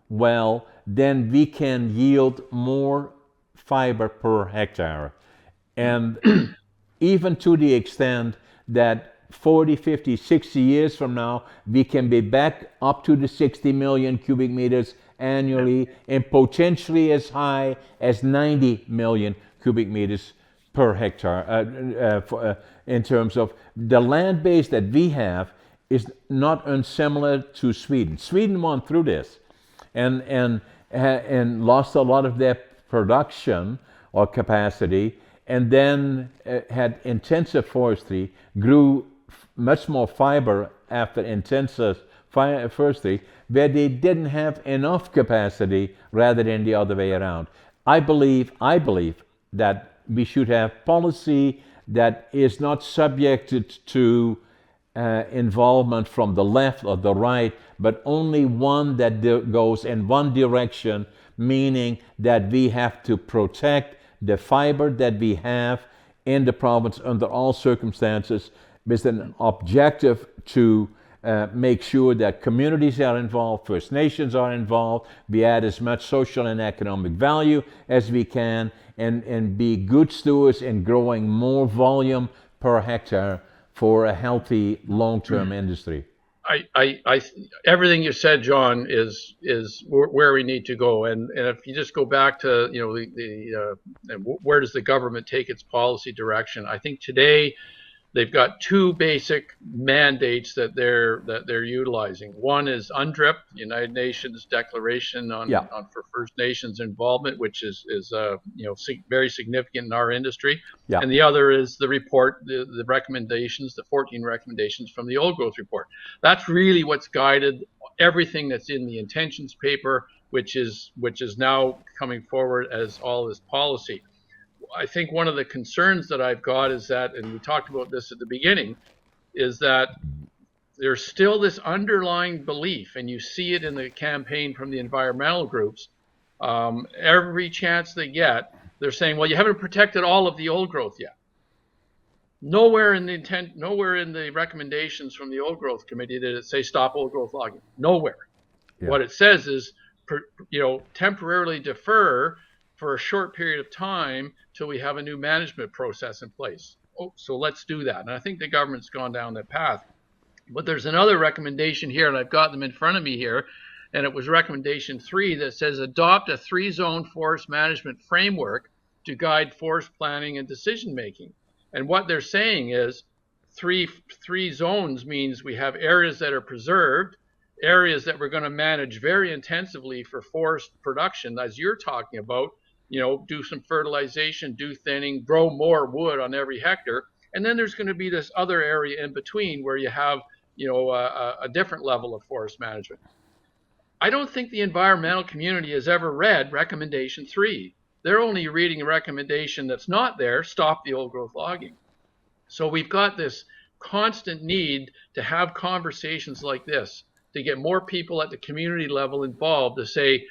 well, then we can yield more fiber per hectare. And even to the extent that 40, 50, 60 years from now, we can be back up to the 60 million cubic meters annually and potentially as high as 90 million cubic meters per hectare in terms of the land base that we have is not unsimilar to Sweden. Sweden went through this and lost a lot of their production or capacity, and then had intensive forestry, grew much more fiber after intensive forestry, where they didn't have enough capacity rather than the other way around. I believe that we should have policy that is not subjected to involvement from the left or the right, but only one that goes in one direction, meaning that we have to protect the fiber that we have in the province under all circumstances, with an objective to make sure that communities are involved, First Nations are involved, we add as much social and economic value as we can, and be good stewards in growing more volume per hectare for a healthy long-term industry. Everything you said, John, is where we need to go. And if you just go back to where does the government take its policy direction? I think today they've got two basic mandates that they're utilizing. One is UNDRIP, United Nations Declaration on for First Nations involvement, which is very significant in our industry. Yeah. And the other is the report, the recommendations, the 14 recommendations from the Old Growth Report. That's really what's guided everything that's in the intentions paper, which is now coming forward as all this policy. I think one of the concerns that I've got is that, and we talked about this at the beginning, is that there's still this underlying belief, and you see it in the campaign from the environmental groups. Every chance they get, they're saying, well, you haven't protected all of the old growth yet. Nowhere in the recommendations from the Old Growth Committee did it say stop old growth logging. Nowhere. Yeah. What it says is, temporarily defer for a short period of time till we have a new management process in place. So let's do that. And I think the government's gone down that path. But there's another recommendation here, and I've got them in front of me here, and it was recommendation 3 that says adopt a 3-zone forest management framework to guide forest planning and decision making. And what they're saying is three zones means we have areas that are preserved, areas that we're going to manage very intensively for forest production, as you're talking about, do some fertilization, do thinning, grow more wood on every hectare. And then there's going to be this other area in between where you have, a different level of forest management. I don't think the environmental community has ever read recommendation 3. They're only reading a recommendation that's not there, stop the old growth logging. So we've got this constant need to have conversations like this, to get more people at the community level involved, to say,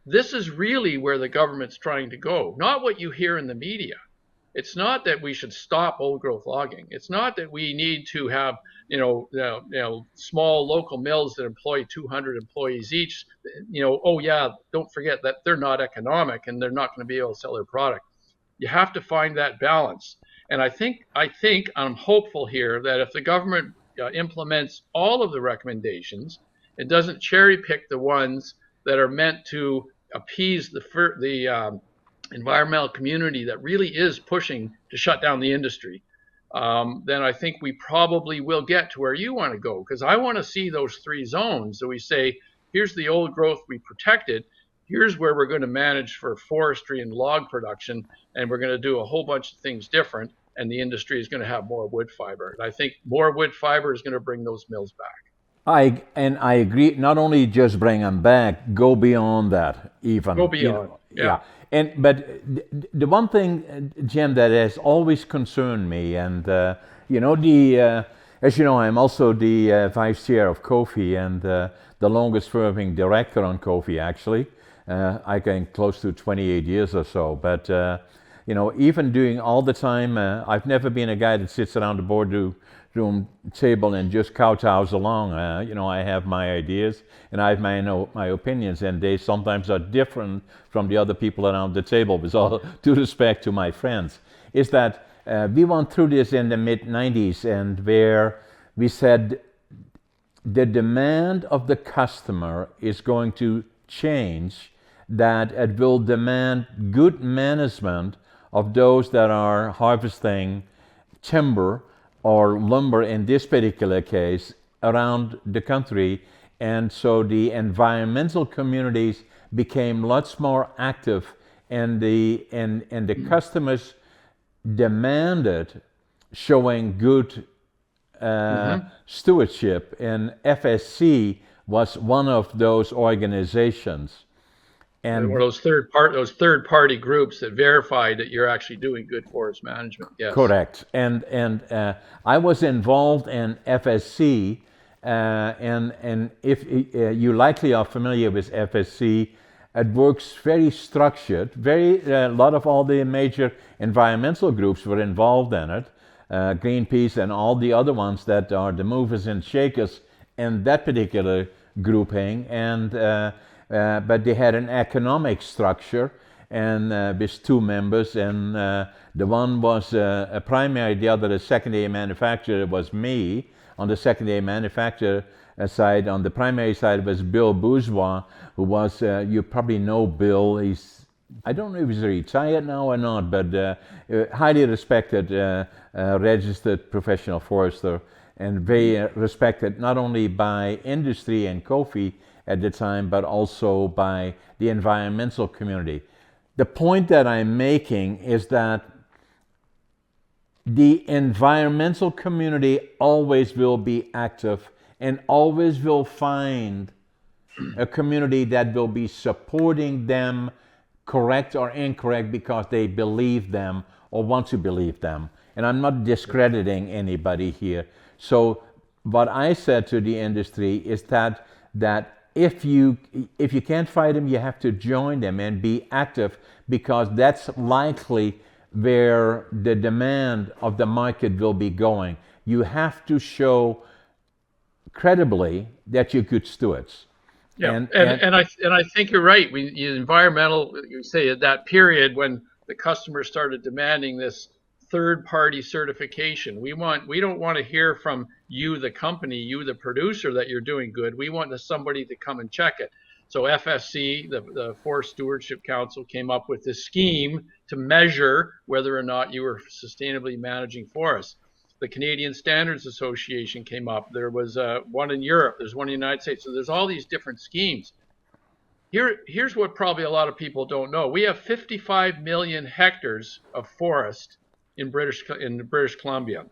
this is really where the government's trying to go, not what you hear in the media. It's not that we should stop old growth logging. It's not that we need to have, small local mills that employ 200 employees each. Don't forget that they're not economic and they're not going to be able to sell their product. You have to find that balance. And I think I'm hopeful here that if the government implements all of the recommendations and doesn't cherry pick the ones that are meant to appease the environmental community that really is pushing to shut down the industry, then I think we probably will get to where you want to go. Because I want to see those 3 zones. So we say, here's the old growth we protected. Here's where we're going to manage for forestry and log production, and we're going to do a whole bunch of things different, and the industry is going to have more wood fiber. And I think more wood fiber is going to bring those mills back. I agree. Not only just bring them back, go beyond that even. Go beyond. Yeah. But the one thing, Jim, that has always concerned me, and as you know, I'm also the vice chair of COFI and the longest serving director on COFI, actually. I think close to 28 years or so. But even doing all the time, I've never been a guy that sits around the boardroom table and just kowtows along. I have my ideas and I have my opinions, and they sometimes are different from the other people around the table, with all due respect to my friends. Is that we went through this in the mid-90s, and where we said the demand of the customer is going to change, that it will demand good management of those that are harvesting timber or lumber in this particular case around the country. And so the environmental communities became lots more active, and the customers demanded showing good stewardship, and FSC was one of those organizations. And one of those third party groups that verified that you're actually doing good forest management. Yes. Correct. And I was involved in FSC, and if you likely are familiar with FSC, it works very structured. A lot of all the major environmental groups were involved in it. Greenpeace and all the other ones that are the movers and shakers in that particular grouping, and but they had an economic structure, and with 2 members, and the one was a primary, the other a secondary manufacturer was me. On the secondary manufacturer side, on the primary side was Bill Bourgeois, who was, you probably know Bill. I don't know if he's retired now or not, but highly respected registered professional forester, and very respected not only by industry and COFI at the time, but also by the environmental community. The point that I'm making is that the environmental community always will be active and always will find a community that will be supporting them, correct or incorrect, because they believe them or want to believe them. And I'm not discrediting anybody here. So what I said to the industry is that if you can't fight them, you have to join them and be active, because that's likely where the demand of the market will be going. You have to show credibly that you're good stewards. Yeah, and I think you're right. You say at that period when the customers started demanding this third-party certification. We don't want to hear from you, the company, you, the producer, that you're doing good. We want somebody to come and check it. So FSC, the Forest Stewardship Council, came up with this scheme to measure whether or not you were sustainably managing forests. The Canadian Standards Association came up. There was one in Europe. There's one in the United States. So there's all these different schemes. Here's what probably a lot of people don't know. We have 55 million hectares of forest in British Columbia.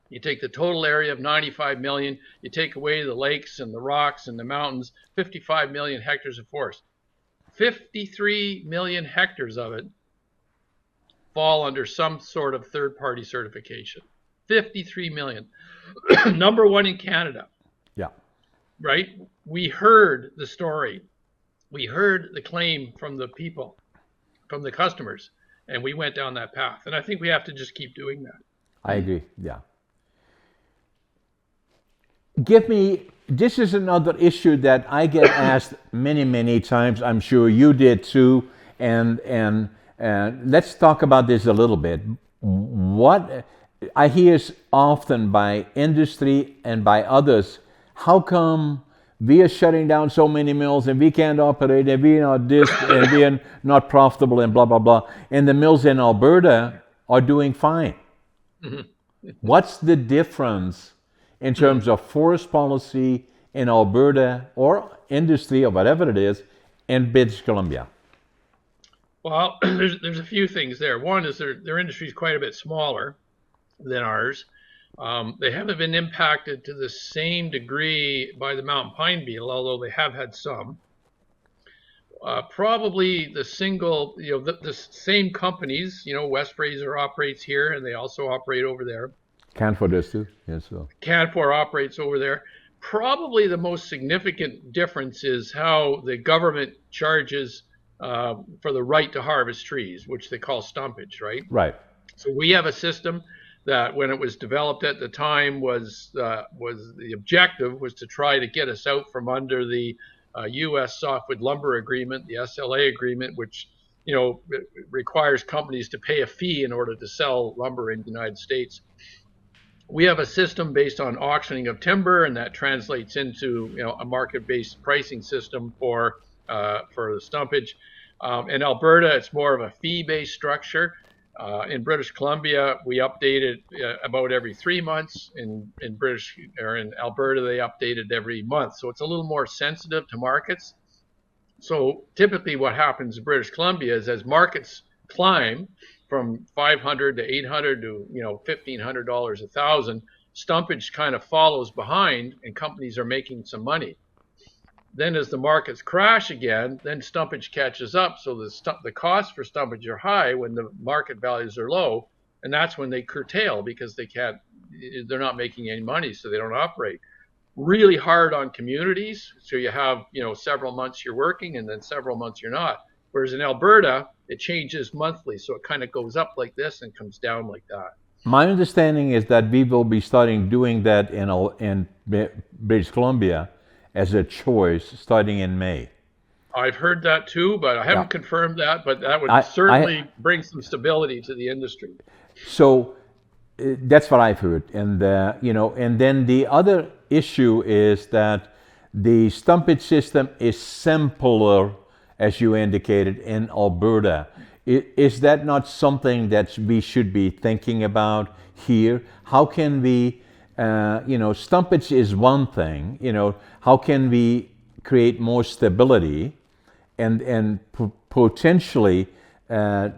You take the total area of 95 million, you take away the lakes and the rocks and the mountains, 55 million hectares of forest. 53 million hectares of it fall under some sort of third-party certification. 53 million. Number 1 in Canada. Yeah. Right? We heard the story. We heard the claim from the people, from the customers, and we went down that path. And I think we have to just keep doing that. I agree, yeah. This is another issue that I get asked many, many times. I'm sure you did too. And Let's talk about this a little bit. What I hear often by industry and by others, how come we are shutting down so many mills and we can't operate and we are this and we are not profitable and blah, blah, blah. And the mills in Alberta are doing fine. What's the difference in terms of forest policy in Alberta or industry or whatever it is in British Columbia? Well, there's a few things there. One is their industry is quite a bit smaller than ours. They haven't been impacted to the same degree by the mountain pine beetle, although they have had some. Probably the same companies, West Fraser operates here and they also operate over there. Canfor does too, yes. So. Canfor operates over there. Probably the most significant difference is how the government charges for the right to harvest trees, which they call stumpage, right? Right. So we have a system that, when it was developed at the time, was the objective was to try to get us out from under the U.S. softwood lumber agreement, the SLA agreement, which requires companies to pay a fee in order to sell lumber in the United States. We have a system based on auctioning of timber, and that translates into a market-based pricing system for the stumpage. In Alberta, it's more of a fee-based structure. In British Columbia, we update it about every 3 months. In Alberta, they update it every month. So it's a little more sensitive to markets. So typically what happens in British Columbia is, as markets climb from $500 to $800 to $1,500, $1,000, stumpage kind of follows behind, and companies are making some money. Then as the markets crash again, then stumpage catches up. So the costs for stumpage are high when the market values are low, and that's when they curtail because they're not making any money, so they don't operate. Really hard on communities. So you have several months you're working and then several months you're not. Whereas in Alberta, it changes monthly, so it kind of goes up like this and comes down like that. My understanding is that we will be starting doing that in British Columbia as a choice starting in May. I've heard that too, but I haven't confirmed that, but that would certainly bring some stability to the industry. So that's what I've heard. And, and then the other issue is that the stumpage system is simpler, as you indicated, in Alberta. Is that not something that we should be thinking about here? How can we, stumpage is one thing, how can we create more stability and potentially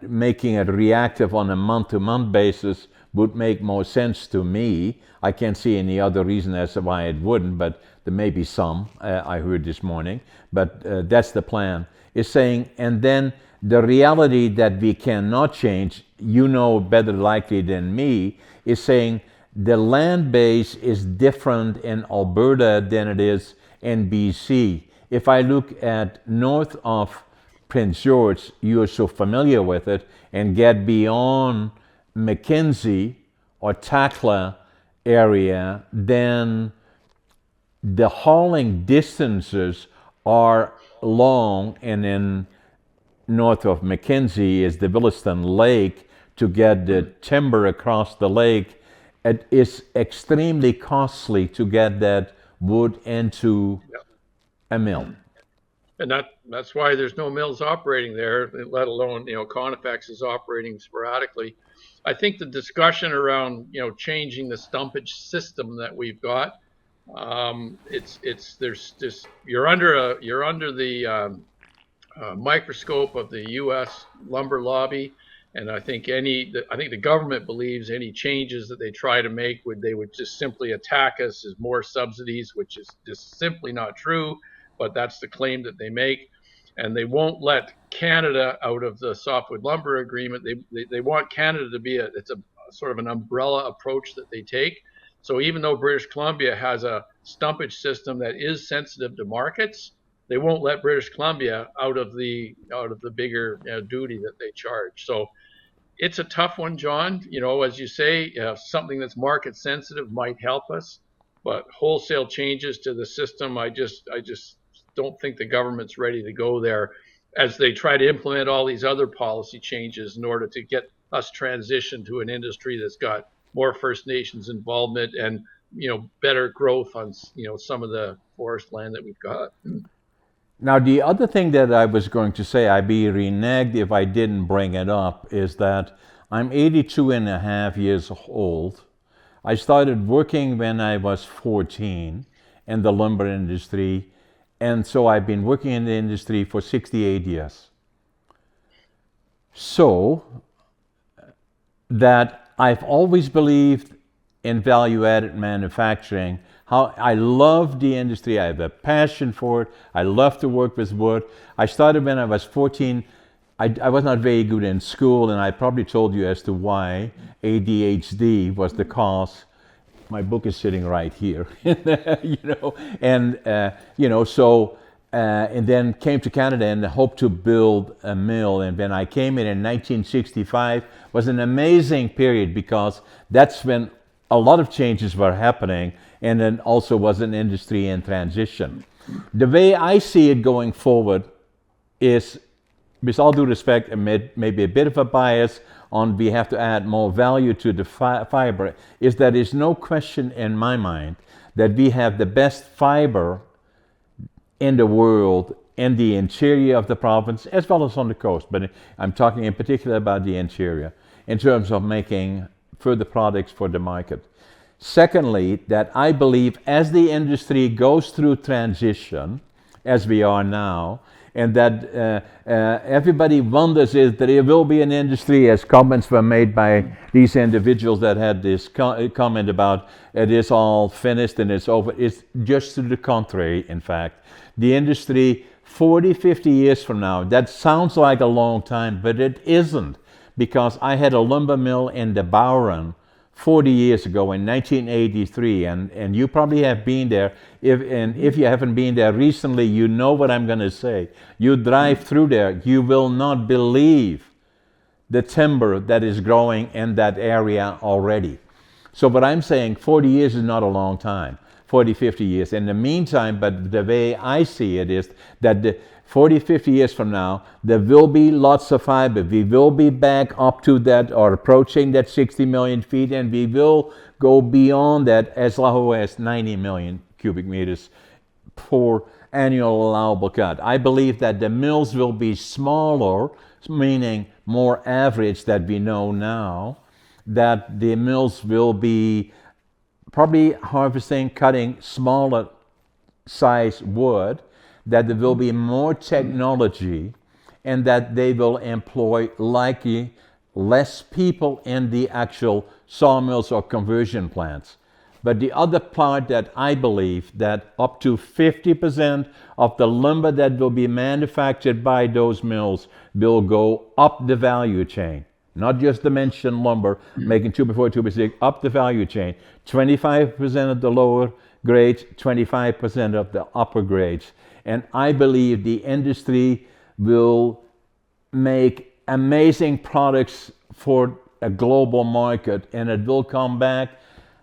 making it reactive on a month-to-month basis would make more sense to me. I can't see any other reason as to why it wouldn't, but there may be some, I heard this morning, but that's the plan. Is saying, and then the reality that we cannot change, better likely than me, is saying the land base is different in Alberta than it is in BC. If I look at north of Prince George, you are so familiar with it, and get beyond Mackenzie or Takla area, then the hauling distances are long, and in north of Mackenzie is the Williston Lake. To get the timber across the lake, it is extremely costly to get that wood into a mill. And that's why there's no mills operating there, let alone Conifex is operating sporadically. I think the discussion around changing the stumpage system that we've got, you're under the microscope of the U.S. lumber lobby, and I think the government believes any changes that they try to make they would just simply attack us as more subsidies, which is just simply not true. But that's the claim that they make, and they won't let Canada out of the softwood lumber agreement. They want Canada to be it's a sort of an umbrella approach that they take. So even though British Columbia has a stumpage system that is sensitive to markets, they won't let British Columbia out of the bigger duty that they charge. So it's a tough one, John. As you say, something that's market sensitive might help us, but wholesale changes to the system, I just don't think the government's ready to go there. as they try to implement all these other policy changes in order to get us transitioned to an industry that's got more First Nations involvement and better growth on some of the forest land that we've got. Now, the other thing that I was going to say, I'd be reneged if I didn't bring it up, is that I'm 82 and a half years old. I started working when I was 14 in the lumber industry, and so I've been working in the industry for 68 years. So that I've always believed in value-added manufacturing. How I love the industry, I have a passion for it, I love to work with wood. I started when I was 14. I was not very good in school, and I probably told you as to why. ADHD was the cause. My book is sitting right here, and and then came to Canada and hoped to build a mill. And when I came in 1965, was an amazing period because that's when a lot of changes were happening, and then also was an industry in transition. The way I see it going forward is, with all due respect, maybe a bit of a bias on we have to add more value to the fiber, is that there's no question in my mind that we have the best fiber in the world in the interior of the province as well as on the coast. But I'm talking in particular about the interior in terms of making further products for the market. Secondly, that I believe as the industry goes through transition, as we are now, and that everybody wonders if there will be an industry, as comments were made by these individuals that had this comment about it is all finished and it's over. It's just to the contrary, in fact. The industry 40, 50 years from now, that sounds like a long time, but it isn't, because I had a lumber mill in the Bowron 40 years ago in 1983, and you probably have been there. If you haven't been there recently, you know what I'm going to say. You drive through there, you will not believe the timber that is growing in that area already. So what I'm saying, 40 years is not a long time, 40, 50 years. In the meantime, but the way I see it is that the 40, 50 years from now, there will be lots of fiber. We will be back up to that or approaching that 60 million feet, and we will go beyond that as low as 90 million cubic meters for annual allowable cut. I believe that the mills will be smaller, meaning more average that we know now, that the mills will be probably harvesting, cutting smaller size wood, that there will be more technology, and that they will employ likely less people in the actual sawmills or conversion plants. But the other part that I believe that up to 50% of the lumber that will be manufactured by those mills will go up the value chain. Not just dimension lumber, making 2x4, 2x6, up the value chain. 25% of the lower grades, 25% of the upper grades. And I believe the industry will make amazing products for a global market, and it will come back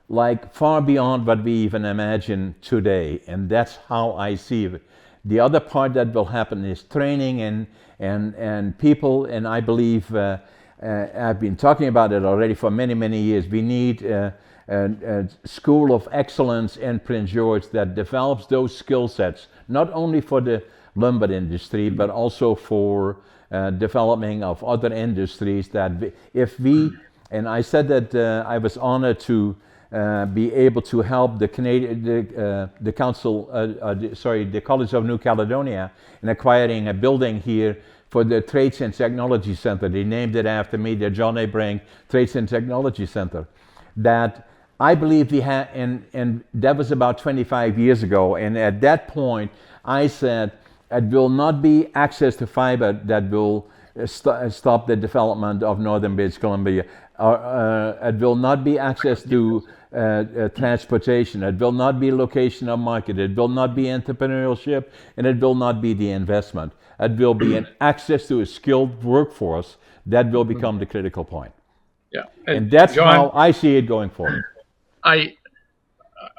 like far beyond what we even imagine today. And that's how I see it. The other part that will happen is training and people, and I believe I've been talking about it already for many, many years. We need a school of excellence in Prince George that develops those skill sets, not only for the lumber industry, but also for developing of other industries. That if we, and I said that I was honored to be able to help the College of New Caledonia in acquiring a building here for the Trades and Technology Center. They named it after me, the John A. Brink Trades and Technology Center. That I believe we had, and that was about 25 years ago. And at that point, I said, it will not be access to fiber that will stop the development of Northern British Columbia. It will not be access to transportation. It will not be location of market. It will not be entrepreneurship, and it will not be the investment. It will be an access to a skilled workforce that will become the critical point. Yeah, and that's John, how I see it going forward.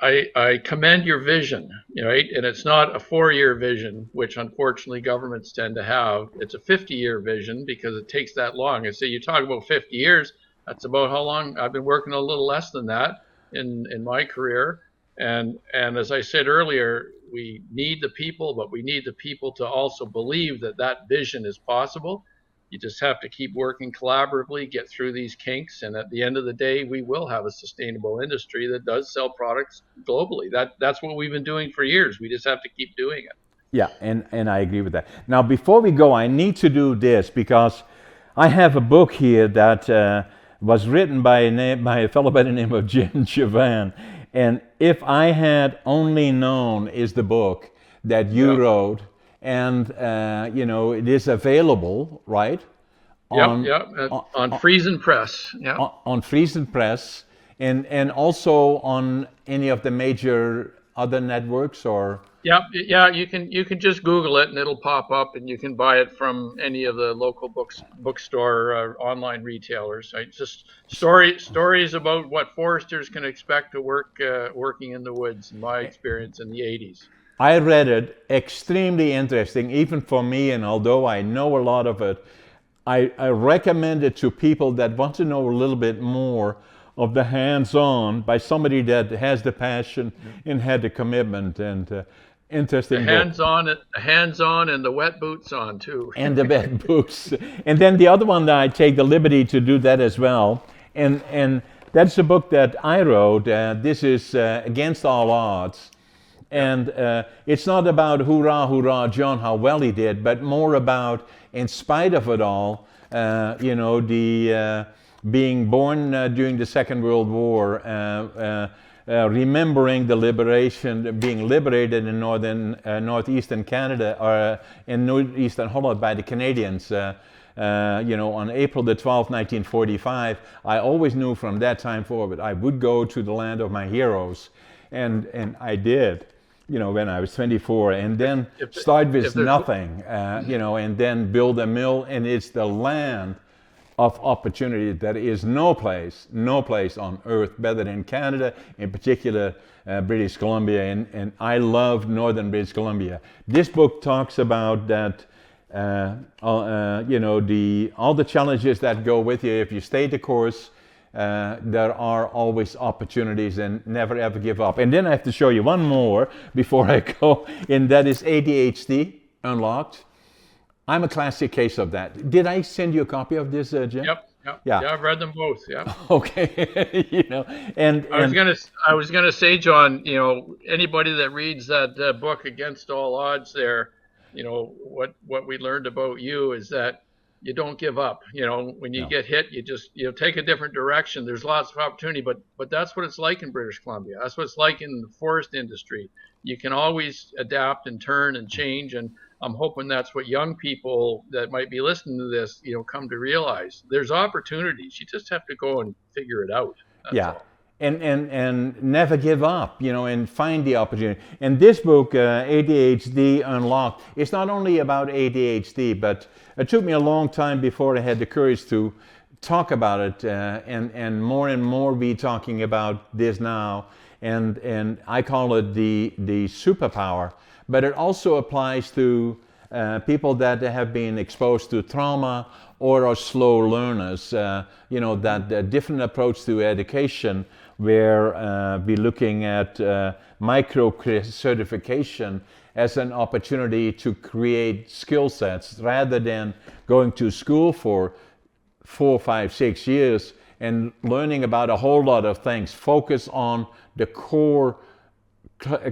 I commend your vision, right? And it's not a 4-year vision, which unfortunately governments tend to have. It's a 50-year vision because it takes that long. And so you talk about 50 years, that's about how long I've been working, a little less than that in my career. And as I said earlier, we need the people, but we need the people to also believe that that vision is possible. You just have to keep working collaboratively, get through these kinks, and at the end of the day, we will have a sustainable industry that does sell products globally. That's what we've been doing for years. We just have to keep doing it. Yeah, and I agree with that. Now, before we go, I need to do this because I have a book here that was written by a fellow by the name of Girvan. And If I Had Only Known is the book that you wrote. And, it is available, right? On Friesen Press. Yeah. On Friesen Press. And also on any of the major other networks or? Yeah, you can just Google it and it'll pop up, and you can buy it from any of the local bookstore or online retailers. Just stories about what foresters can expect to working in the woods, in my experience in the 80s. I read it, extremely interesting, even for me, and although I know a lot of it, I recommend it to people that want to know a little bit more of the hands-on by somebody that has the passion and had the commitment, and interesting. The hands-on and the wet boots on too. And the wet boots. And then the other one that I take the liberty to do that as well, and that's a book that I wrote. This is Against All Odds. And it's not about hurrah, hurrah, John, how well he did, but more about, in spite of it all, the being born during the Second World War, remembering the liberation, being liberated in northeastern Canada, or in northeastern Holland by the Canadians. On April the 12th, 1945, I always knew from that time forward I would go to the land of my heroes, and I did. When I was 24, and then start with nothing, and then build a mill, and it's the land of opportunity. There is no place on earth better than Canada, in particular British Columbia, and I love northern British Columbia. This book talks about that, all the challenges that go with you if you stay the course. There are always opportunities, and never ever give up. And then I have to show you one more before I go, and that is ADHD Unlocked. I'm a classic case of that. Did I send you a copy of this, Jim? Yep. Yeah, I've read them both. Yeah. Okay. And I was gonna say, John, anybody that reads that book Against All Odds, there, what we learned about you is that you don't give up. When you get hit, you just take a different direction. There's lots of opportunity, but that's what it's like in British Columbia. That's what it's like in the forest industry. You can always adapt and turn and change, and I'm hoping that's what young people that might be listening to this, come to realize. There's opportunities. You just have to go and figure it out. That's all. And never give up, and find the opportunity. And this book, ADHD Unlocked, it's not only about ADHD, but it took me a long time before I had the courage to talk about it, and more be talking about this now. And I call it the superpower. But it also applies to people that have been exposed to trauma or are slow learners. That different approach to education, where we're looking at micro certification as an opportunity to create skill sets rather than going to school for 4, 5, 6 years and learning about a whole lot of things. Focus on the core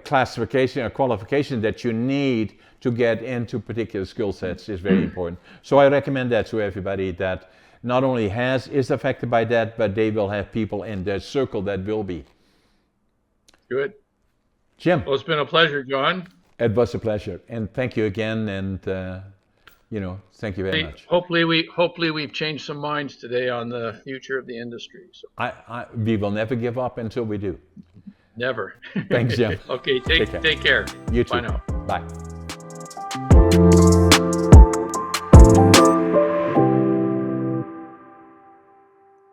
classification or qualification that you need to get into particular skill sets is very important. So I recommend that to everybody that not only is affected by that, but they will have people in their circle that will be. Good. Jim. Well, it's been a pleasure, John. It was a pleasure, and thank you again, and thank you very much. Hopefully we've changed some minds today on the future of the industry. So. We will never give up until we do. Never. Thanks, Jim. Okay, take care. You too. Bye now. Bye.